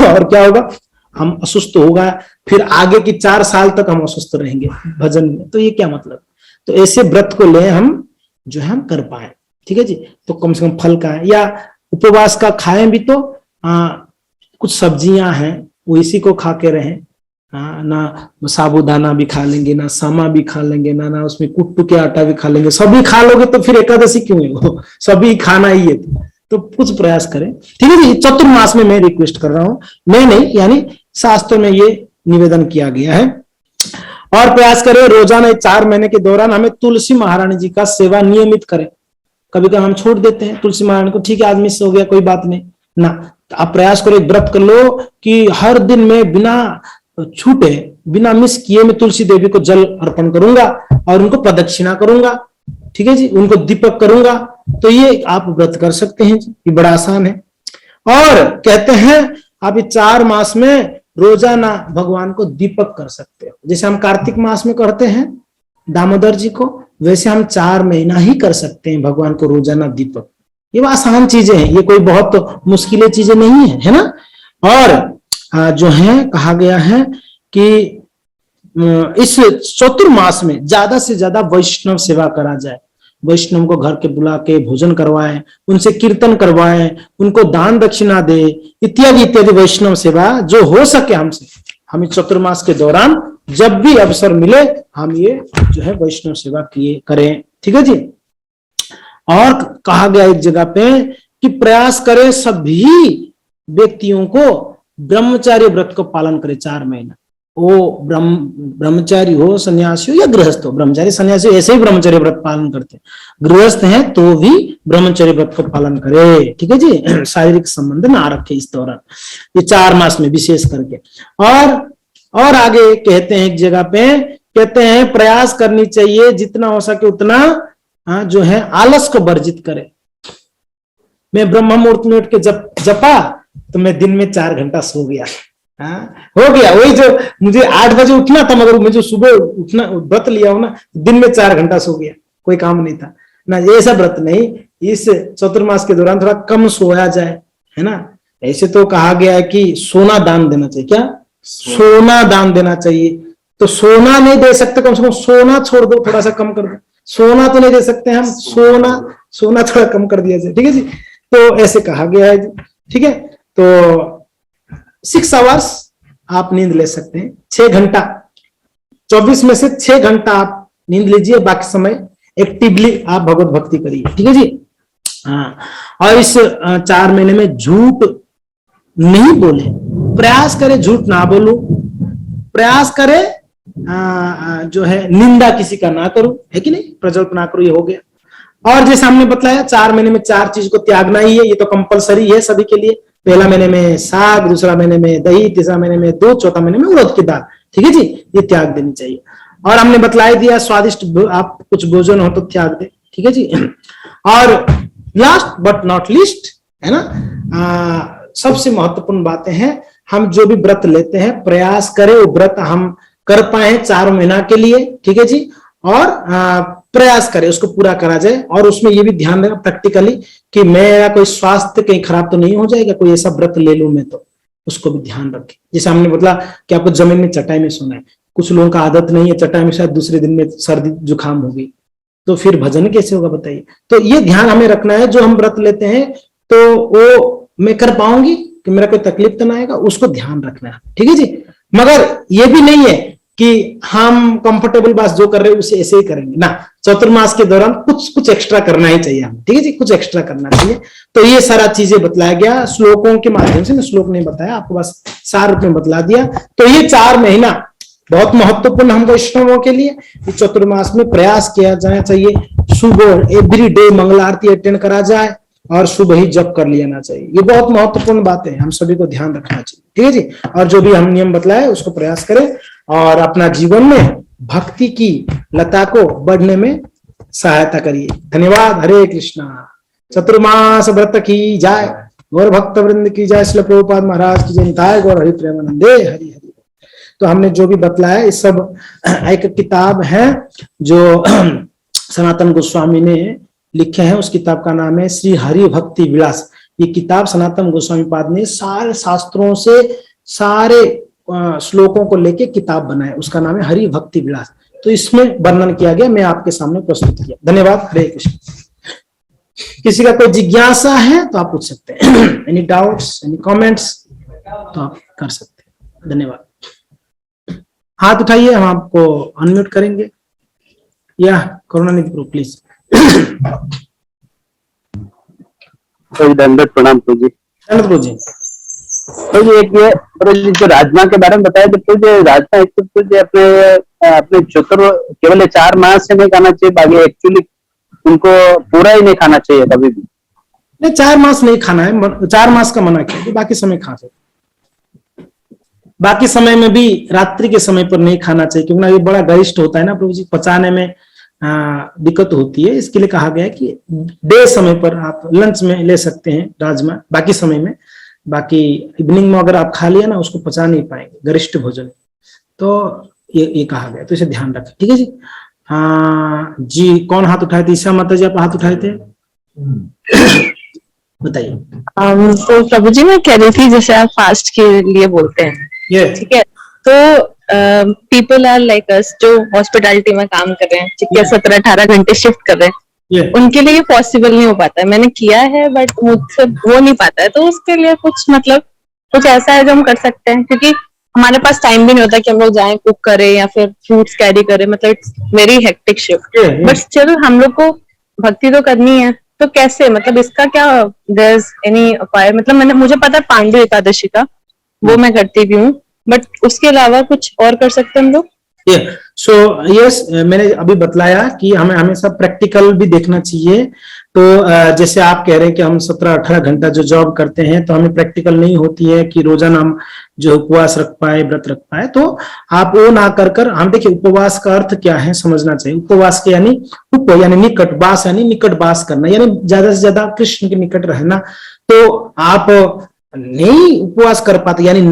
और क्या होगा, हम असुस्थ होगा, फिर आगे की 4 साल तक हम असुस्थ रहेंगे भजन में। तो ये क्या मतलब। तो ऐसे व्रत को ले हम जो है हम कर पाए। ठीक है जी। तो कम से कम फल का है या उपवास का खाएं भी तो कुछ सब्जियां हैं वो इसी को खा के रहें। ना साबूदाना भी खा लेंगे, ना सामा भी खा लेंगे, ना उसमें कुट्टू के आटा भी खा लेंगे। सभी खा लोगे तो फिर एकादशी क्यों है, वो सभी खाना ही है। तो कुछ प्रयास करें। ठीक है जी। चतुर्मास में मैं रिक्वेस्ट कर रहा हूं, मैं नहीं, यानी शास्त्र में ये निवेदन किया गया है। और प्रयास करें रोजाना 4 महीने के दौरान हमें तुलसी महारानी जी का सेवा नियमित करें। कभी कभी हम छोड़ देते हैं तुलसी महारानी को, ठीक है आज मिस हो गया कोई बात नहीं ना। तो आप प्रयास करो, व्रत कर लो कि हर दिन में बिना छूटे बिना मिस किए मैं तुलसी देवी को जल अर्पण करूंगा और उनको प्रदक्षिणा करूंगा। ठीक है जी। उनको दीपक करूंगा। तो ये आप व्रत कर सकते हैं जी, ये बड़ा आसान है। और कहते हैं आप 4 मास में रोजाना भगवान को दीपक कर सकते हो। जैसे हम कार्तिक मास में करते हैं दामोदर जी को, वैसे हम 4 महीना ही कर सकते हैं भगवान को रोजाना दीपक। ये आसान चीजें हैं, ये कोई बहुत मुश्किल चीजें नहीं है ना। और जो है कहा गया है कि इस चतुर्मास में ज्यादा से ज्यादा वैष्णव सेवा करा जाए। वैष्णव को घर के बुला के भोजन करवाएं, उनसे कीर्तन करवाएं, उनको दान दक्षिणा दे, इत्यादि इत्यादि वैष्णव सेवा जो हो सके हमसे, हम इस चतुर्मास के दौरान जब भी अवसर मिले हम ये जो है वैष्णव सेवा किए करें। ठीक है जी। और कहा गया एक जगह पे कि प्रयास करें सभी व्यक्तियों को ब्रह्मचार्य व्रत को पालन करे 4 महीना। वो ब्रह्मचारी हो, सन्यासी हो या गृहस्थ हो। ब्रह्मचारी सन्यासी ऐसे ही ब्रह्मचर्य व्रत पालन करते हैं, गृहस्थ हैं तो भी ब्रह्मचर्य व्रत को पालन करे। ठीक है जी। शारीरिक संबंध ना रखे इस दौरान, ये 4 मास में विशेष करके। और आगे कहते हैं एक जगह पे, कहते हैं प्रयास करनी चाहिए जितना हो सके उतना जो है आलस को वर्जित करे। मैं ब्रह्म मुहूर्त में उठ के जपा तो मैं दिन में 4 घंटा सो गया। हो गया वही जो मुझे 8 बजे उठना था, मगर मुझे सुबह उठना व्रत लिया हो ना, दिन में 4 घंटा सो गया, कोई काम नहीं था ना। ऐसा व्रत नहीं, इस चतुर्मास के दौरान थोड़ा कम सोया जाए, है ना। ऐसे तो कहा गया है कि सोना दान देना चाहिए। क्या सोना दान देना चाहिए। तो सोना नहीं दे सकते, कम से कम सोना छोड़ दो, थोड़ा सा कम कर दो। सोना तो नहीं दे सकते हम, सोना थोड़ा कम कर दिया जाए। ठीक है जी। तो ऐसे कहा गया है। ठीक है। तो 6 आवर्स आप नींद ले सकते हैं। 6 घंटा 24 में से 6 घंटा आप नींद लीजिए, बाकी समय एक्टिवली आप भगवत भक्ति करिए। ठीक है जी। हाँ। और इस 4 महीने में झूठ नहीं बोले, प्रयास करें झूठ ना बोलूं, प्रयास करें जो है निंदा किसी का ना करूं, है कि नहीं, प्रजल्प ना करूं, ये हो गया। और जैसे हमने बताया 4 महीने में 4 चीज को त्यागना ही है, ये तो कंपलसरी है सभी के लिए। पहला महीने में साग, दूसरा महीने में दही, तीसरा महीने में दूध, चौथा महीने में उड़द की दाल। ठीक है जी। ये त्याग देनी चाहिए। और हमने बतला दिया स्वादिष्ट आप कुछ भोजन हो तो त्याग दे। ठीक है जी। और लास्ट बट नॉट लीस्ट, है ना, सबसे महत्वपूर्ण बातें हैं, हम जो भी व्रत लेते हैं प्रयास करें वो व्रत हम कर पाए 4 महीना के लिए। ठीक है जी। और प्रयास करें उसको पूरा करा जाए। और उसमें ये भी ध्यान देना प्रैक्टिकली कि मेरा कोई स्वास्थ्य कहीं खराब तो नहीं हो जाएगा, कोई ऐसा व्रत ले लूं मैं, तो उसको भी ध्यान रखें। जैसे हमने बोला कि आपको जमीन में चटाई में सोना है, कुछ लोगों का आदत नहीं है चटाई में, शायद दूसरे दिन में सर्दी जुकाम हो गई, तो फिर भजन कैसे होगा बताइए। तो ये ध्यान हमें रखना है, जो हम व्रत लेते हैं तो वो मैं कर पाऊंगी कि मेरा कोई तकलीफ तो ना आएगा, उसको ध्यान रखना है। ठीक है जी। मगर ये भी नहीं है कि हम कंफर्टेबल बस जो कर रहे हैं उसे ऐसे ही करेंगे ना। चतुर्मास के दौरान कुछ कुछ एक्स्ट्रा करना ही चाहिए हमें, ठीक है जी, कुछ एक्स्ट्रा करना चाहिए। तो ये सारा चीजें बतलाया गया श्लोकों के माध्यम से, मैं श्लोक नहीं बताया आपको, बस सार रूप में बतला दिया। तो ये 4 महीना बहुत महत्वपूर्ण हम वैष्णवों के लिए। चतुर्मास में प्रयास किया जाना चाहिए, सुबह एवरी डे मंगल आरती अटेंड करा जाए और सुबह ही जप कर लेना चाहिए। ये बहुत महत्वपूर्ण बात है, हम सभी को ध्यान रखना चाहिए, ठीक है जी। और जो भी हम नियम बतलाए उसको प्रयास करें और अपना जीवन में भक्ति की लता को बढ़ने में सहायता करिए। धन्यवाद। हरे कृष्णा। चतुर्मास व्रत की जाय, गौर भक्त वृंद की जाय, श्रील प्रभुपाद महाराज की जय। निताय गौर हरि प्रेमानंदे हरि हरि। तो हमने जो भी बतलाया ये सब एक किताब है जो सनातन गोस्वामी ने लिखे हैं, उस किताब का नाम है श्री हरि भक्ति विलास। ये किताब सनातन गोस्वामी पाद ने सारे शास्त्रों से सारे श्लोकों को लेके किताब बनाया, उसका नाम है हरि भक्ति विलास। तो इसमें वर्णन किया गया, मैं आपके सामने प्रस्तुत किया। धन्यवाद। हरे कृष्ण। किसी का कोई जिज्ञासा है तो आप पूछ सकते हैं। एनी डाउट्स, एनी कमेंट्स तो आप कर सकते हैं। धन्यवाद। हाथ उठाइए, हम आपको अनम्यूट करेंगे। या करुणानिधि प्रो प्लीज।
दंडवत प्रणाम प्रभु जी।
प्रभु जी।
तो ये एक ये प्रभु जी जो राजमा के बारे में बताया, तो जो राजमा एक तो जो अपने केवल 4 मास से नहीं खाना चाहिए, बाकी एक्चुअली उनको पूरा ही नहीं खाना चाहिए कभी भी।
नहीं, 4 मास नहीं खाना है, 4 मास का मना किया, बाकी समय खा सकते। बाकी समय में भी रात्रि के समय पर नहीं खाना चाहिए, क्योंकि ना ये बड़ा गरिष्ठ होता है ना प्रभु जी, पचाने में दिक्कत होती है। इसके लिए कहा गया है कि डे समय पर आप लंच में ले सकते हैं राजमा, बाकी समय में, बाकी इवनिंग में अगर आप खा लिया ना उसको पचा नहीं पाएंगे, गरिष्ठ भोजन। तो ये कहा गया, तो इसे ध्यान रखें, ठीक है जी। जी, कौन हाथ उठाए थे? ईशा माता जी आप हाथ उठाए थे, बताइए।
तो प्रभु जी मैं कह रही थी, जैसे आप फास्ट के लिए बोलते हैं, ठीक है, तो पीपल आर लाइक अस जो हॉस्पिटैलिटी में काम कर रहे हैं, ठीक है, 17-18 घंटे शिफ्ट कर रहे हैं, उनके लिए पॉसिबल नहीं हो पाता है। मैंने किया है बट मुझसे हो नहीं पाता है, तो उसके लिए कुछ ऐसा है जो हम कर सकते हैं, क्योंकि हमारे पास टाइम भी नहीं होता कि हम लोग जाएं कुक करें या फिर फ्रूट्स कैरी करें, मतलब it's very hectic shift, but still हम लोग को भक्ति तो करनी है। तो कैसे, मतलब इसका क्या देयर इज एनी उपाय? मतलब मुझे पता है पांडु एकादशी का, वो मैं करती भी हूँ, बट उसके अलावा कुछ और कर सकते हैं हम लोग?
सो यस, मैंने अभी बतलाया कि हमें हमेशा प्रैक्टिकल भी देखना चाहिए। तो जैसे आप कह रहे हैं कि हम 17-18 घंटा जो जॉब करते हैं, तो हमें प्रैक्टिकल नहीं होती है कि रोजाना हम जो उपवास रख पाए, व्रत रख पाए। तो आप वो ना कर हम देखिए, उपवास का अर्थ क्या है समझना चाहिए। उपवास के यानी उप यानी निकट, वास यानी निकट वास करना, यानी ज्यादा से ज्यादा कृष्ण के निकट रहना। तो आप नहीं उपवास कर पाते, यानी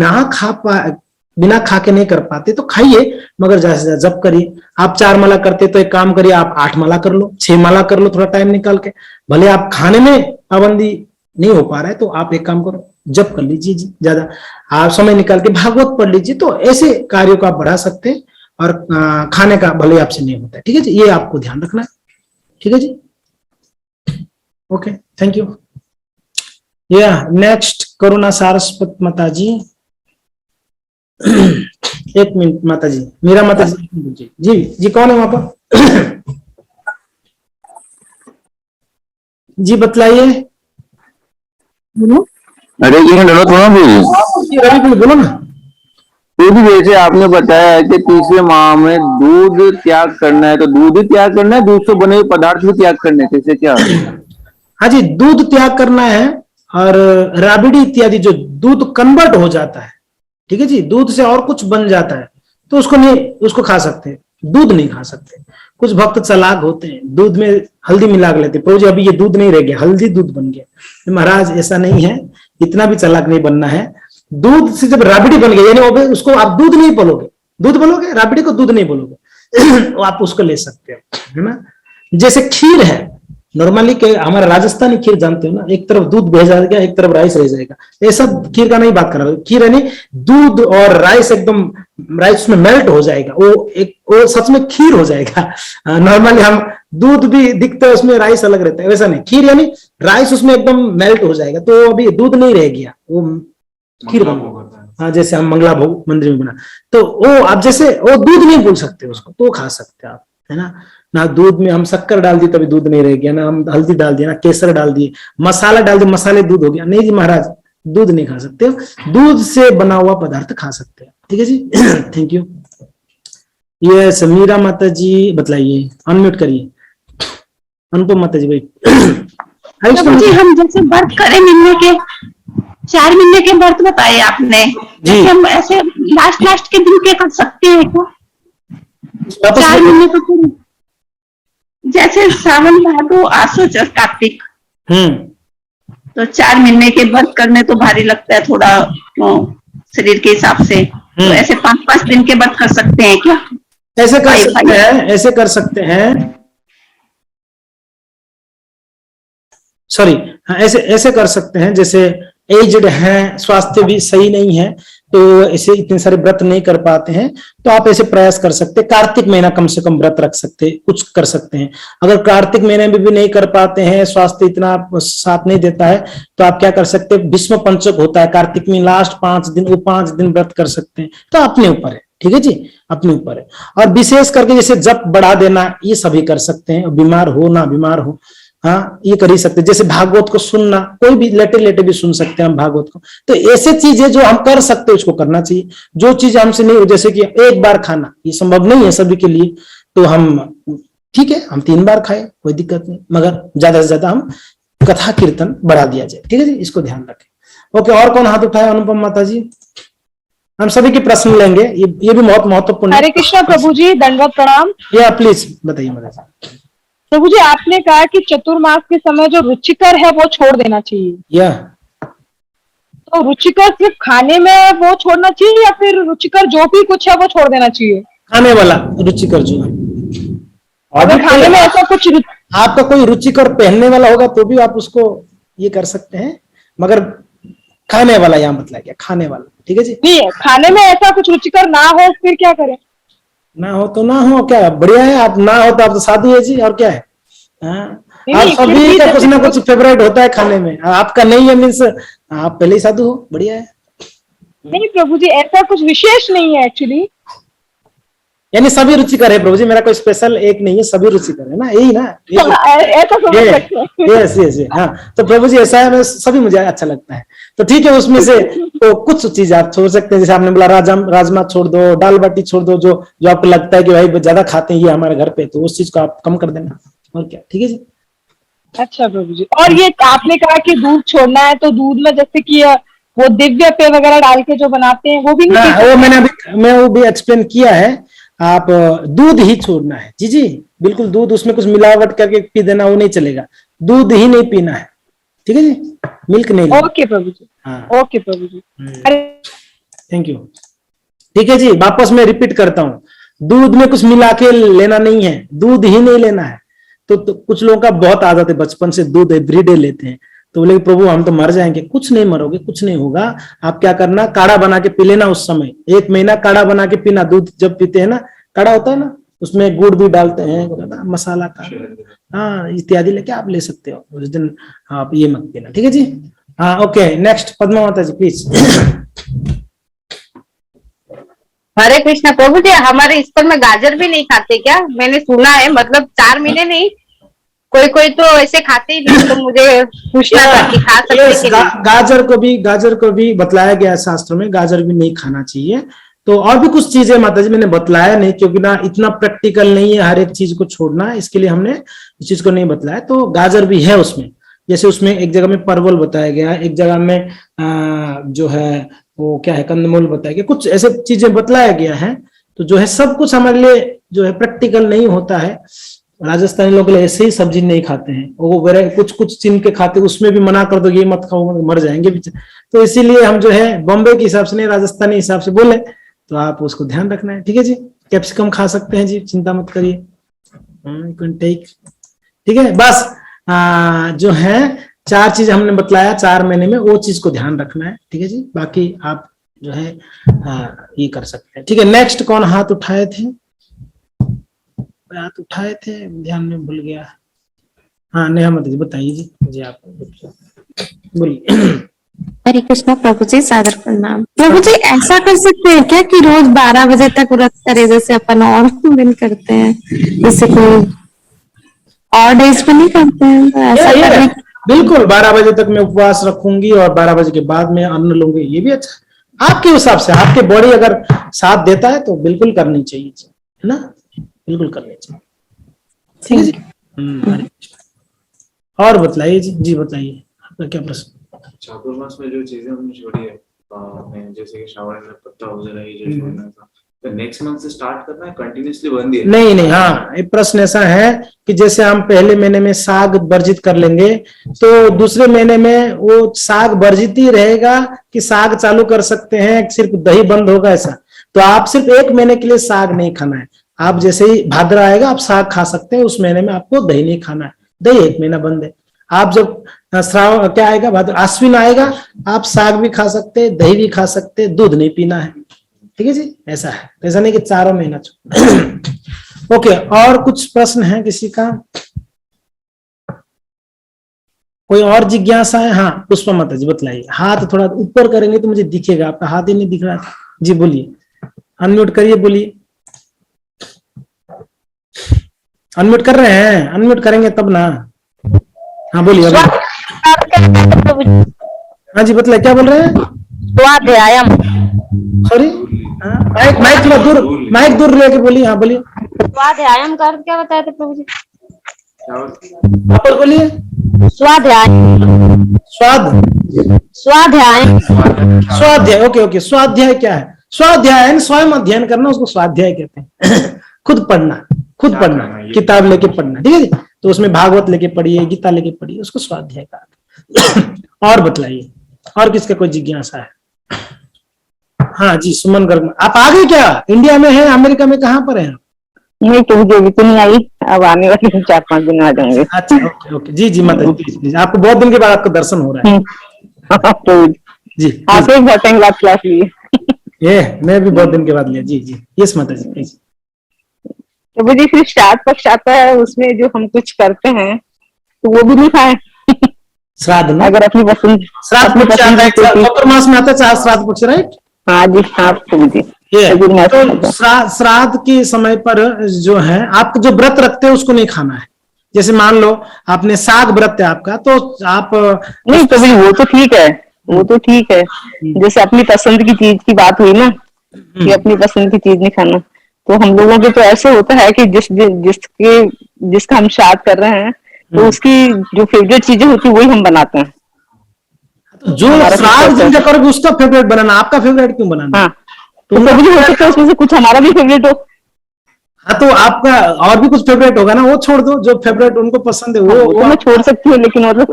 बिना खा के नहीं कर पाते, तो खाइए, मगर ज्यादा से ज्यादा जप करिए। आप 4 माला करते तो एक काम करिए, आप 8 माला कर लो, 6 माला कर लो, थोड़ा टाइम निकाल के। भले आप खाने में पाबंदी नहीं हो पा रहा है तो आप एक काम करो, जप कर लीजिए जी, ज्यादा आप समय निकाल के भागवत पढ़ लीजिए। तो ऐसे कार्यों को आप बढ़ा सकते हैं, और खाने का भले आपसे नहीं होता है, ठीक है जी, ये आपको ध्यान रखना है, ठीक है जी। Okay, thank you. Next Karuna Saraswat माता जी। 1 मिनट माता जी, मीरा माता जी। जी कौन है वहां पर? जी बतलाइए।
अरे ये
रवि बोलो ना।
तो भी जैसे आपने बताया है कि तीसरे माह में दूध त्याग करना है, तो दूध ही त्याग करना है, दूध से बने हुए पदार्थ भी त्याग करने हैं, कैसे क्या?
हाँ जी, दूध त्याग करना है, और राबिड़ी इत्यादि जो दूध कन्वर्ट हो जाता है, ठीक है जी, दूध से और कुछ बन जाता है, तो उसको खा सकते हैं, दूध नहीं खा सकते। कुछ भक्त चालाक होते हैं, दूध में हल्दी मिला लेते, प्रभु जी अभी ये दूध नहीं रह गया, हल्दी दूध बन गया। महाराज ऐसा नहीं है, इतना भी चालाक नहीं बनना है। दूध से जब राबड़ी बन गई, यानी उसको आप दूध नहीं बोलोगे, दूध बोलोगे, राबड़ी को दूध नहीं बोलोगे। आप उसको ले सकते हो, है ना। जैसे खीर है, नॉर्मली हमारा राजस्थानी खीर जानते हो ना, एक तरफ दूध भेजा जाएगा, एक तरफ राइस रह जाएगा। ऐसा खीर का नहीं बात कर रहा, खीर यानी दूध और राइस एकदम, राइस में मेल्ट हो जाएगा, वो सच में खीर हो जाएगा। नॉर्मली हम दूध भी दिखता है उसमें, राइस अलग रहता है, वैसा नहीं, खीर यानी राइस उसमें एकदम मेल्ट हो जाएगा, तो अभी दूध नहीं रह गया, वो खीर बन गया। हाँ, जैसे हम मंगला भोग मंदिर में बना, तो वो आप जैसे वो दूध नहीं बोल सकते उसको, तो वो खा सकते हैं आप, है ना। ना दूध में हम शक्कर डाल दी तभी दूध नहीं रह गया, ना हम हल्दी डाल दिया, ना केसर डाल दिए, मसाला डाल दिया, मसाले दूध हो गया, नहीं जी महाराज, दूध नहीं खा सकते, दूध से बना हुआ पदार्थ खा सकते हैं, ठीक है जी। Thank you. ये समीरा माता जी बतलाइए, अनम्यूट करिए, अनुपम माता जी भाई।
जी हम जैसे व्रत करें महीने के 4 महीने के व्रत बताए आपने, जैसे हम ऐसे लास्ट के दिन के कर सकते हैं क्या 4 महीने का पूरे? जैसे सावन भादो आसो और कार्तिक, तो 4 महीने के व्रत करने तो भारी लगता है थोड़ा शरीर के हिसाब से, तो ऐसे 5-5 दिन के व्रत कर सकते हैं क्या?
ऐसे कर सकते हैं, ऐसे कर सकते हैं, सॉरी, हाँ ऐसे ऐसे कर सकते हैं, जैसे एजड हैं, स्वास्थ्य भी सही नहीं है, तो ऐसे इतने सारे व्रत नहीं कर पाते हैं, तो आप ऐसे प्रयास कर सकते हैं, कार्तिक महीना कम से कम व्रत रख सकते, कुछ कर सकते हैं। अगर कार्तिक महीने में भी नहीं कर पाते हैं, स्वास्थ्य इतना साथ नहीं देता है, तो आप क्या कर सकते हैं, भीष्म पंचक होता है कार्तिक में, लास्ट 5 दिन, वो 5 दिन व्रत कर सकते हैं, तो अपने ऊपर है, ठीक है जी, अपने ऊपर है। और विशेष करके जैसे जप बढ़ा देना, ये सभी कर सकते हैं, बीमार हो ना बीमार हो, हाँ ये कर ही सकते हैं। जैसे भागवत को सुनना, कोई भी लेटे लेटे भी सुन सकते हैं हम भागवत को, तो ऐसे चीजें जो हम कर सकते हैं उसको करना चाहिए। जो चीज हमसे नहीं हो, जैसे कि एक बार खाना, ये संभव नहीं है सभी के लिए, तो हम ठीक है हम 3 बार खाए, कोई दिक्कत नहीं, मगर ज्यादा से ज्यादा हम कथा कीर्तन बढ़ा दिया जाए, ठीक है जी, इसको ध्यान रखें। ओके, और कौन हाथ उठाए? अनुपम माता जी, हम सभी के प्रश्न लेंगे, ये भी बहुत महत्वपूर्ण।
हरे कृष्णा प्रभु जी, दंडवत प्रणाम।
या प्लीज बताइए माता जी।
प्रभु जी, आपने कहा कि चतुर्मास के समय जो रुचिकर है वो छोड़ देना चाहिए,
या
तो रुचिकर सिर्फ खाने में वो छोड़ना चाहिए या फिर रुचिकर जो भी कुछ है वो छोड़ देना चाहिए?
खाने वाला रुचिकर जो है,
अगर खाने में ऐसा कुछ
आपका कोई रुचिकर पहनने वाला होगा तो भी आप उसको ये कर सकते हैं, मगर खाने वाला यहाँ मतलब क्या, खाने वाला, ठीक है जी।
नहीं है, खाने में ऐसा कुछ रुचिकर ना हो फिर क्या करें?
ना हो तो ना हो, क्या बढ़िया है, आप ना हो तो आप तो साधु है जी, और क्या है। आप सभी का कुछ ना कुछ फेवरेट होता है खाने में, आपका नहीं है मीन्स आप पहले ही साधु हो, बढ़िया है।
नहीं प्रभु जी, ऐसा कुछ विशेष नहीं है एक्चुअली,
यानी सभी रुचिकर है प्रभु जी, मेरा कोई स्पेशल एक नहीं है, सभी रुचिकर है ना, यही ना,
ऐसा समझ सकते हैं।
यस, हाँ, तो प्रभु जी ऐसा है, सभी मुझे अच्छा लगता है, तो ठीक है, उसमें से तो कुछ चीज आप छोड़ सकते हैं, जैसे आपने बोला राजमा छोड़ दो, दाल बाटी छोड़ दो, जो आपको लगता है कि भाई ज्यादा खाते हैं ये हमारे घर पे, तो उस चीज को आप कम कर देना, और क्या, ठीक है जी।
अच्छा प्रभु जी, और ये आपने कहा कि दूध छोड़ना है, तो दूध में जैसे कि वो दिव्य पेय वगैरह डाल के जो बनाते हैं वो भी नहीं?
वो मैं वो भी एक्सप्लेन किया है, आप दूध ही छोड़ना है जी जी, बिल्कुल दूध, उसमें कुछ मिलावट करके पी देना वो नहीं चलेगा, दूध ही नहीं पीना है, ठीक है जी, मिल्क नहीं।
ओके प्रभु जी, हाँ okay Prabhu ji,
thank you. ठीक है जी, वापस मैं रिपीट करता हूँ, दूध में कुछ मिला के लेना नहीं है, दूध ही नहीं लेना है। तो कुछ लोगों का बहुत आदत है, बचपन से दूध एवरीडे लेते हैं, तो बोले प्रभु हम तो मर जाएंगे, कुछ नहीं मरोगे, कुछ नहीं होगा। आप क्या करना, काढ़ा बना के पी लेना, उस समय 1 महीना काढ़ा बना के पीना, दूध जब पीते हैं ना, काढ़ा होता है ना, उसमें गुड़ भी डालते हैं, मसाला का, हाँ इत्यादि लेके आप ले सकते हो, उस दिन आप ये मत पीना, ठीक है जी। हाँ ओके, नेक्स्ट पद्मा माता जी प्लीज।
हरे कृष्णा प्रभु जी, हमारे स्कूल में गाजर भी नहीं खाते क्या? मैंने सुना है, मतलब 4 महीने नहीं, कोई तो ऐसे खाते ही नहीं, तो मुझे पूछना था कि खा सकते कि नहीं?
गाजर को भी बतलाया गया है शास्त्र में, गाजर भी नहीं खाना चाहिए। तो और भी कुछ चीजें माता जी मैंने बतलाया नहीं, क्योंकि ना इतना प्रैक्टिकल नहीं है हर एक चीज को छोड़ना, इसके लिए हमने इस चीज को नहीं बतलाया। तो गाजर भी है उसमें, जैसे उसमें एक जगह में परवल बताया गया, एक जगह में जो है वो क्या है, कंदमूल बताया गया, कुछ ऐसे चीजें बतलाया गया है। तो जो है सब कुछ हमारे लिए जो है प्रैक्टिकल नहीं होता है। राजस्थानी लोग ऐसे ही सब्जी नहीं खाते हैं, वो कुछ चीन के खाते, उसमें भी मना कर दो ये मत खाओ मर जाएंगे। तो इसीलिए हम जो है बॉम्बे के हिसाब से नहीं, राजस्थानी हिसाब से बोले, तो आप उसको ध्यान रखना है, ठीक है जी। कैप्सिकम खा सकते हैं जी, चिंता मत करिए, ठीक है। बस जो है 4 चीज हमने बतलाया 4 महीने में, वो चीज को ध्यान रखना है, ठीक है जी। बाकी आप जो है ये कर सकते हैं, ठीक है। नेक्स्ट कौन हाथ उठाए थे, ध्यान में भूल गया। हाँ नेहा माता जी बताइए जी, आप बोलिए।
हरे कृष्णा प्रभु जी, सादर प्रणाम। प्रभु जी ऐसा कर सकते हैं क्या कि रोज 12 बजे तक व्रत करे, जैसे अपन और दिन करते हैं, जैसे कोई और डेज पे नहीं करते हैं, तो ऐसा करने
बिल्कुल 12 बजे तक मैं उपवास रखूंगी और 12 बजे के बाद में अन्न लूंगी, ये भी अच्छा आपके हिसाब से, आपके बॉडी अगर साथ देता है तो बिल्कुल करनी चाहिए, है ना, बिल्कुल करनी चाहिए। ठीक है जी। और बताइए जी बताइए आपका क्या प्रश्न।
चातुर्मास में जो चीजें हमने छोड़ी है, जैसे कि श्रावण में पत्ता वगैरह ये जो छोड़ना था, तो नेक्स्ट मंथ से स्टार्ट करना है, कंटिन्यूअसली बंद ही है?
नहीं, हाँ, ये प्रश्न ऐसा है कि जैसे हम पहले महीने में साग वर्जित कर लेंगे तो दूसरे महीने में वो साग वर्जित ही रहेगा कि साग चालू कर सकते हैं, सिर्फ दही बंद होगा, ऐसा? तो आप सिर्फ 1 महीने के लिए साग नहीं खाना है, आप जैसे ही भाद्र आएगा आप साग खा सकते हैं, उस महीने में आपको दही नहीं खाना है, दही 1 महीना बंद है। आप जब श्रावण क्या आएगा, भाद्र आश्विन आएगा, आप साग भी खा सकते हैं, दही भी खा सकते हैं, दूध नहीं पीना है। ठीक है जी, ऐसा है, ऐसा नहीं कि चारों महीना। ओके, और कुछ प्रश्न है किसी का, कोई और जिज्ञासा है? हाँ पुष्पा माता जी बताइए, हाथ थोड़ा ऊपर करेंगे तो मुझे दिखेगा, आपका हाथ ही नहीं दिख रहा था जी, बोलिए, अनम्यूट करिए, बोलिए, अनम्यूट कर रहे हैं, अनम्यूट करेंगे तब ना। हाँ बोलिए। हाँ जी बताइए, क्या बोल रहे हैं?
स्वाध्याय,
सॉरी, माइक थोड़ा दूर, माइक दूर लेके बोलिए। हाँ बोलिए,
स्वाध्याय का अर्थ क्या बताया थे प्रभु जी?
आप बोलिए।
स्वाध्याय, स्वाध्याय,
स्वाध्याय, ओके, स्वाध्याय क्या है? स्वाध्याय स्वयं अध्ययन करना, उसको स्वाध्याय कहते हैं। खुद पढ़ना, किताब लेके पढ़ना, ठीक है जी। तो उसमें भागवत लेके पढ़िए, गीता लेके पढ़िए, उसको स्वाध्याय कहा। और बतलाइए, और किसका कोई जिज्ञासा है? हाँ जी, सुमन गर्ग, आप आ गए क्या? इंडिया में है, अमेरिका में कहाँ पर है?
नहीं तो मुझे अभी तो नहीं आई, अब आने वाले 4-5 दिन आ जाएंगे।
अच्छा, ओके, जी माता जी, आपको बहुत दिन के बाद आपका दर्शन हो रहा है।
तो
जी,
आपने बहुत टाइम बाद क्लास ली
ये मैं भी बहुत दिन के बाद लिया। जी, यस माता जी, प्लीज।
तो मुझे फिर श्राद्ध पक्ष आता है, उसमें जो हम कुछ करते हैं तो वो भी नहीं खाए
श्राद्ध में,
अगर अपनी पसंद,
चतुर्मास में आता है श्राद्ध पक्ष, राइट?
हाँ जी, हाँ जी।
तो श्राद्ध के समय पर जो है आप जो व्रत रखते हैं उसको नहीं खाना है। जैसे मान लो आपने साग व्रत है आपका, तो आप
नहीं, तो वो तो ठीक है, वो तो ठीक है। जैसे अपनी पसंद की चीज की बात हुई ना, कि अपनी पसंद की चीज नहीं खाना, तो हम लोगों के तो ऐसे होता है कि जिसका हम श्राद्ध कर रहे हैं तो उसकी जो फेवरेट चीजें होती है वही हम बनाते हैं।
तो जो श्राद्ध जिनका करोगे उसका फेवरेट बनाना, आपका फेवरेट क्यों बनाना?
हाँ, तो कभी हो सकता है उसमें से कुछ हमारा भी फेवरेट हो।
हाँ, तो आपका और भी कुछ फेवरेट होगा ना, वो छोड़ दो, जो फेवरेट उनको पसंद है वो
मैं छोड़ सकती हूँ, लेकिन मतलब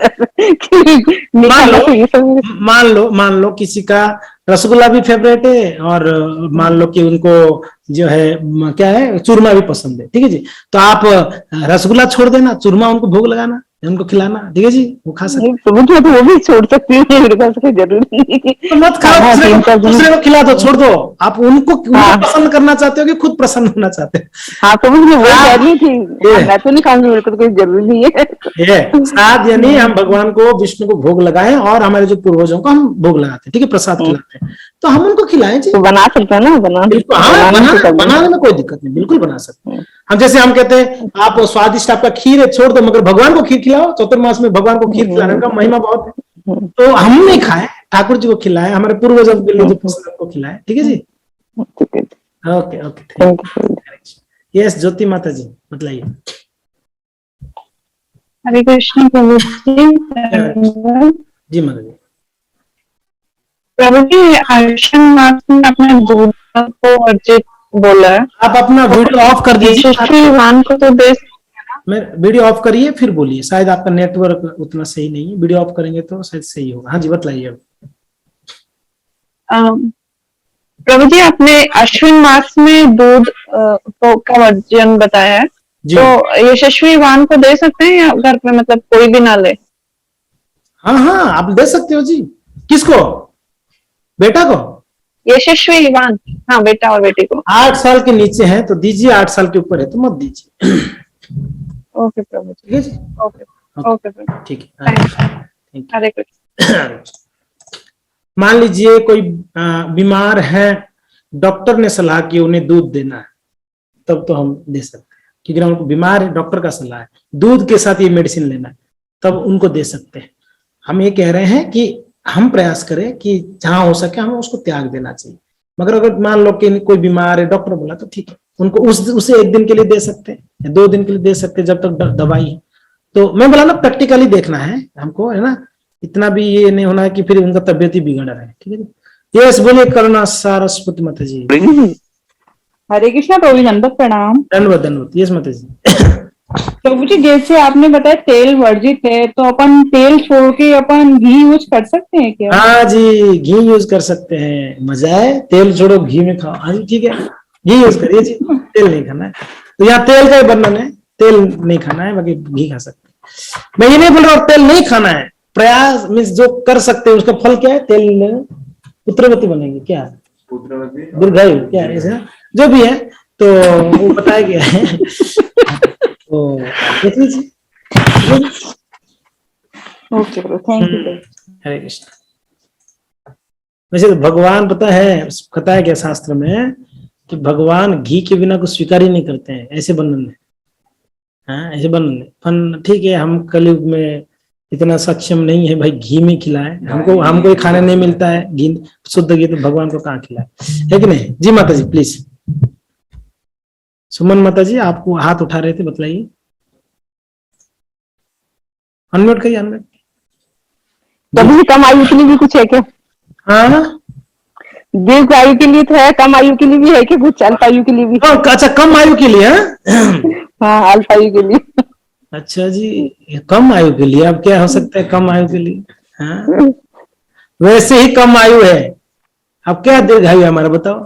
मान लो किसी का रसगुल्ला भी फेवरेट है, और मान लो कि उनको जो है क्या है, चूरमा भी पसंद है, ठीक है जी। तो आप रसगुल्ला छोड़ देना, चूरमा उनको भोग लगाना, उनको खिलाना, ठीक है जी, वो खा सकते हैं।
तो वो भी छोड़ सकती हूँ, मेरे पास कोई जरूरी नहीं।
तो मत खाओ, दूसरे को खिला दो, छोड़ दो। आप उनको पसंद करना चाहते हो कि खुद प्रसन्न होना चाहते हो?
हाँ, तो मुझे वो करनी थी, मैं तो नहीं खाऊंगी, मेरे को तो कोई जरूरी नहीं है।
श्राद्ध यानी हम भगवान को, विष्णु को भोग लगाएं, और हमारे जो पूर्वजों को हम भोग लगाते हैं, ठीक है, प्रसाद खिलाते हैं, तो हम उनको खिलाएं जी।
तो बना सकते हैं ना,
बनाने में कोई दिक्कत नहीं, बिल्कुल बना सकते हैं हम। जैसे हम कहते हैं आप स्वादिष्ट आपका खीर है, छोड़ दो, मगर भगवान को खीर खिलाओ। चतुर्मास में भगवान को खीर खिलाने का महिमा बहुत है, तो हम नहीं खाए, ठाकुर जी को खिलाए, हमारे पूर्वजों के लिए जो पसंद को खिलाए, ठीक है जी। ओके, यस ज्योति माता जी बताइए।
हरे कृष्ण प्रभु जी।
जी माता जी।
प्रभु जी, आयुष्मान मास में अपने दूध को वर्जित बोला है,
आप अपना वीडियो ऑफ कर दीजिए,
को तो दे,
मैं वीडियो ऑफ करिए फिर बोलिए, शायद आपका नेटवर्क उतना सही नहीं है, वीडियो ऑफ करेंगे तो शायद सही होगा। हाँ जी बताइए।
प्रभु जी, आपने अश्विन मास में दूध का वर्जन बताया है, तो यशस्वी वाहन को दे सकते हैं या घर पे मतलब कोई भी ना ले?
हाँ, आप दे सकते हो जी। किसको? बेटा को?
यशस्वी वाहन, हाँ, बेटा और बेटी को।
8 साल के नीचे है तो दीजिए, 8 साल के ऊपर है तो मत दीजिए।
ओके प्रभु जी,
ठीक है जी,
ओके प्रभु,
ठीक है,
हरे कृष्ण।
मान लीजिए कोई बीमार है, डॉक्टर ने सलाह की उन्हें दूध देना है, तब तो हम दे सकते हैं, क्योंकि उनको बीमार है, डॉक्टर का सलाह है, दूध के साथ ये मेडिसिन लेना है, तब उनको दे सकते हैं। हम ये कह रहे हैं कि हम प्रयास करें कि जहां हो सके हमें उसको त्याग देना चाहिए। मगर अगर मान लो कि कोई बीमार है, डॉक्टर बोला तो ठीक है, उनको उसे 1 दिन के लिए दे सकते हैं या 2 दिन के लिए दे सकते हैं, जब तक दवाई है। तो मैं बोला ना, प्रैक्टिकली देखना है हमको, है ना, इतना भी ये नहीं होना है कि फिर उनका तबियत ही बिगड़ रहा है। ठीक है, यस बोलिए करुणा सारस्वती माता जी।
हरे कृष्णा प्रभु जी, दंडवत प्रणाम।
धन्यवाद धन्यवाद। यस माता जी।
प्रभु जी, जैसे आपने बताया तेल वर्जित है, तो अपन तेल छोड़ के अपन घी यूज कर सकते हैं क्या?
हाँ जी, घी यूज कर सकते हैं, मजा है, तेल छोड़ो घी में खाओ। हाँ जी ठीक है, घी यूज करिए जी, तेल नहीं खाना है। तो यहाँ तेल का ही वर्णन है, तेल नहीं खाना है, बाकी घी खा सकते हैं। मैं ये नहीं बोल रहा हूँ तेल नहीं खाना है, प्रयास मीन्स जो कर सकते हैं उसका फल क्या है, तेल पुत्रवती बनेंगे, क्या दीर्घायु, क्या है ऐसा जो भी है, तो वो बताया गया है। तो देख लीजिए।
Okay bro, thank you.
Hare Krishna. वैसे तो भगवान पता है, बताया गया शास्त्र में कि भगवान घी के बिना कुछ स्वीकार ही नहीं करते हैं, ऐसे वर्णन है। हाँ ऐसे वर्णन है, पर ठीक है, हम कलयुग में इतना सक्षम नहीं है भाई घी में खिलाए, हमको ये खाने नहीं मिलता है घी, शुद्ध घी, तो भगवान को कहाँ खिलाए, है कि नहीं जी। माता जी प्लीज। सुमन माता जी आपको हाथ उठा रहे थे, बताइए। अनम्यूट करिए, अनम्यूट।
कभी कम आयु के लिए भी कुछ है क्या?
हाँ
दीर्घ आयु के लिए तो है, कम आयु के लिए भी है कि कुछ अल्प आयु के लिए भी?
अच्छा, कम आयु के लिए।
हाँ, अल्प आयु के लिए।
अच्छा जी, कम आयु के लिए अब क्या हो सकता है कम आयु के लिए? हाँ वैसे ही कम आयु है, अब क्या दीर्घायु है हमारा, बताओ।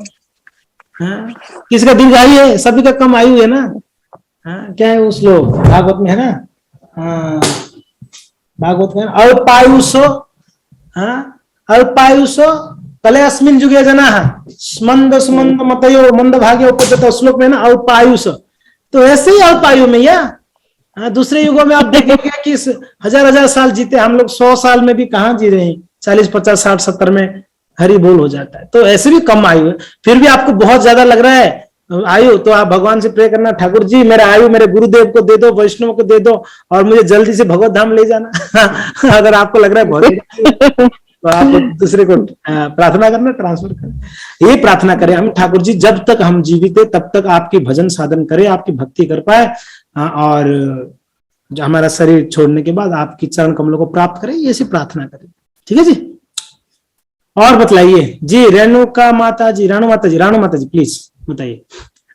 हाँ किसका दीर्घायु है? सभी का कम आयु है ना। हाँ क्या है उस लोग भागवत में है ना, हाँ भागवत में अल्पायुषो, हाँ अल्पायुषो कले अस्मिन जुगे जना मंद सुमंद मतयो मंद भाग्य उपजत, श्लोक में ना अल्पायुष, तो ऐसे ही अल्पायु में या दूसरे युगों में आप देखेंगे कि 1000 साल जीते हम लोग, 100 साल में भी कहाँ जी रहे हैं, 40 50 60 70 में हरि बोल हो जाता है। तो ऐसे भी कम आयु है, फिर भी आपको बहुत ज्यादा लग रहा है आयु, तो आप भगवान से प्रे करना, ठाकुर जी मेरा आयु मेरे गुरुदेव को दे दो, वैष्णव को दे दो, और मुझे जल्दी से भगवत धाम ले जाना। अगर आपको लग रहा है बहुत, तो आप दूसरे को प्रार्थना करना, ट्रांसफर करें। ये प्रार्थना करें हम, ठाकुर जी जब तक हम जीवित है तब तक आपकी भजन साधन करें, आपकी भक्ति कर पाए, और जो हमारा शरीर छोड़ने के बाद आपकी चरण कमलों को प्राप्त करें, ये ऐसी प्रार्थना करें। ठीक है जी। और बतलाइए जी, रेणुका माता जी, राणु माता जी, राणु माता जी प्लीज बताइए।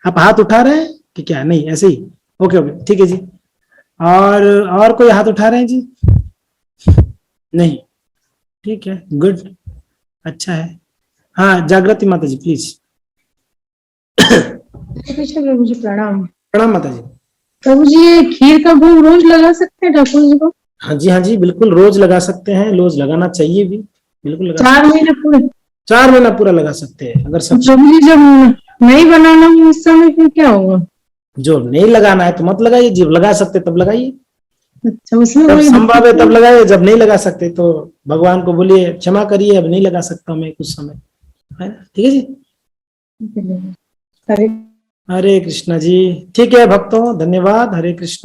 आप हाथ उठा रहे हैं कि क्या? नहीं ऐसे ही, ओके ओके ठीक है जी। और कोई हाथ उठा रहे हैं जी? नहीं, ठीक है, गुड, अच्छा है। हाँ जागृति माता जी प्लीज।
प्रभु जी प्रणाम।
प्रणाम माता जी।
प्रभु जी ये खीर का भोग रोज लगा सकते हैं ठाकुर जी को?
हाँ जी बिल्कुल रोज लगा सकते हैं, रोज लगाना चाहिए भी, बिल्कुल लगा
4 महीने पूरे?
4 महीना पूरा लगा सकते हैं अगर सब।
प्रभु जी जब नहीं बनाना हो इस समय फिर क्या होगा?
जो नहीं लगाना है तो मत लगाइए, जब लगा सकते तब लगाइए।
अच्छा, उसमें
जब
कोई
संभव है तब लगाइए, जब नहीं लगा सकते तो भगवान को बोलिए क्षमा करिए, अब नहीं लगा सकता मैं कुछ समय, है ना? ठीक है जी।
हरे
हरे कृष्णा जी। ठीक है भक्तों, धन्यवाद। हरे कृष्णा।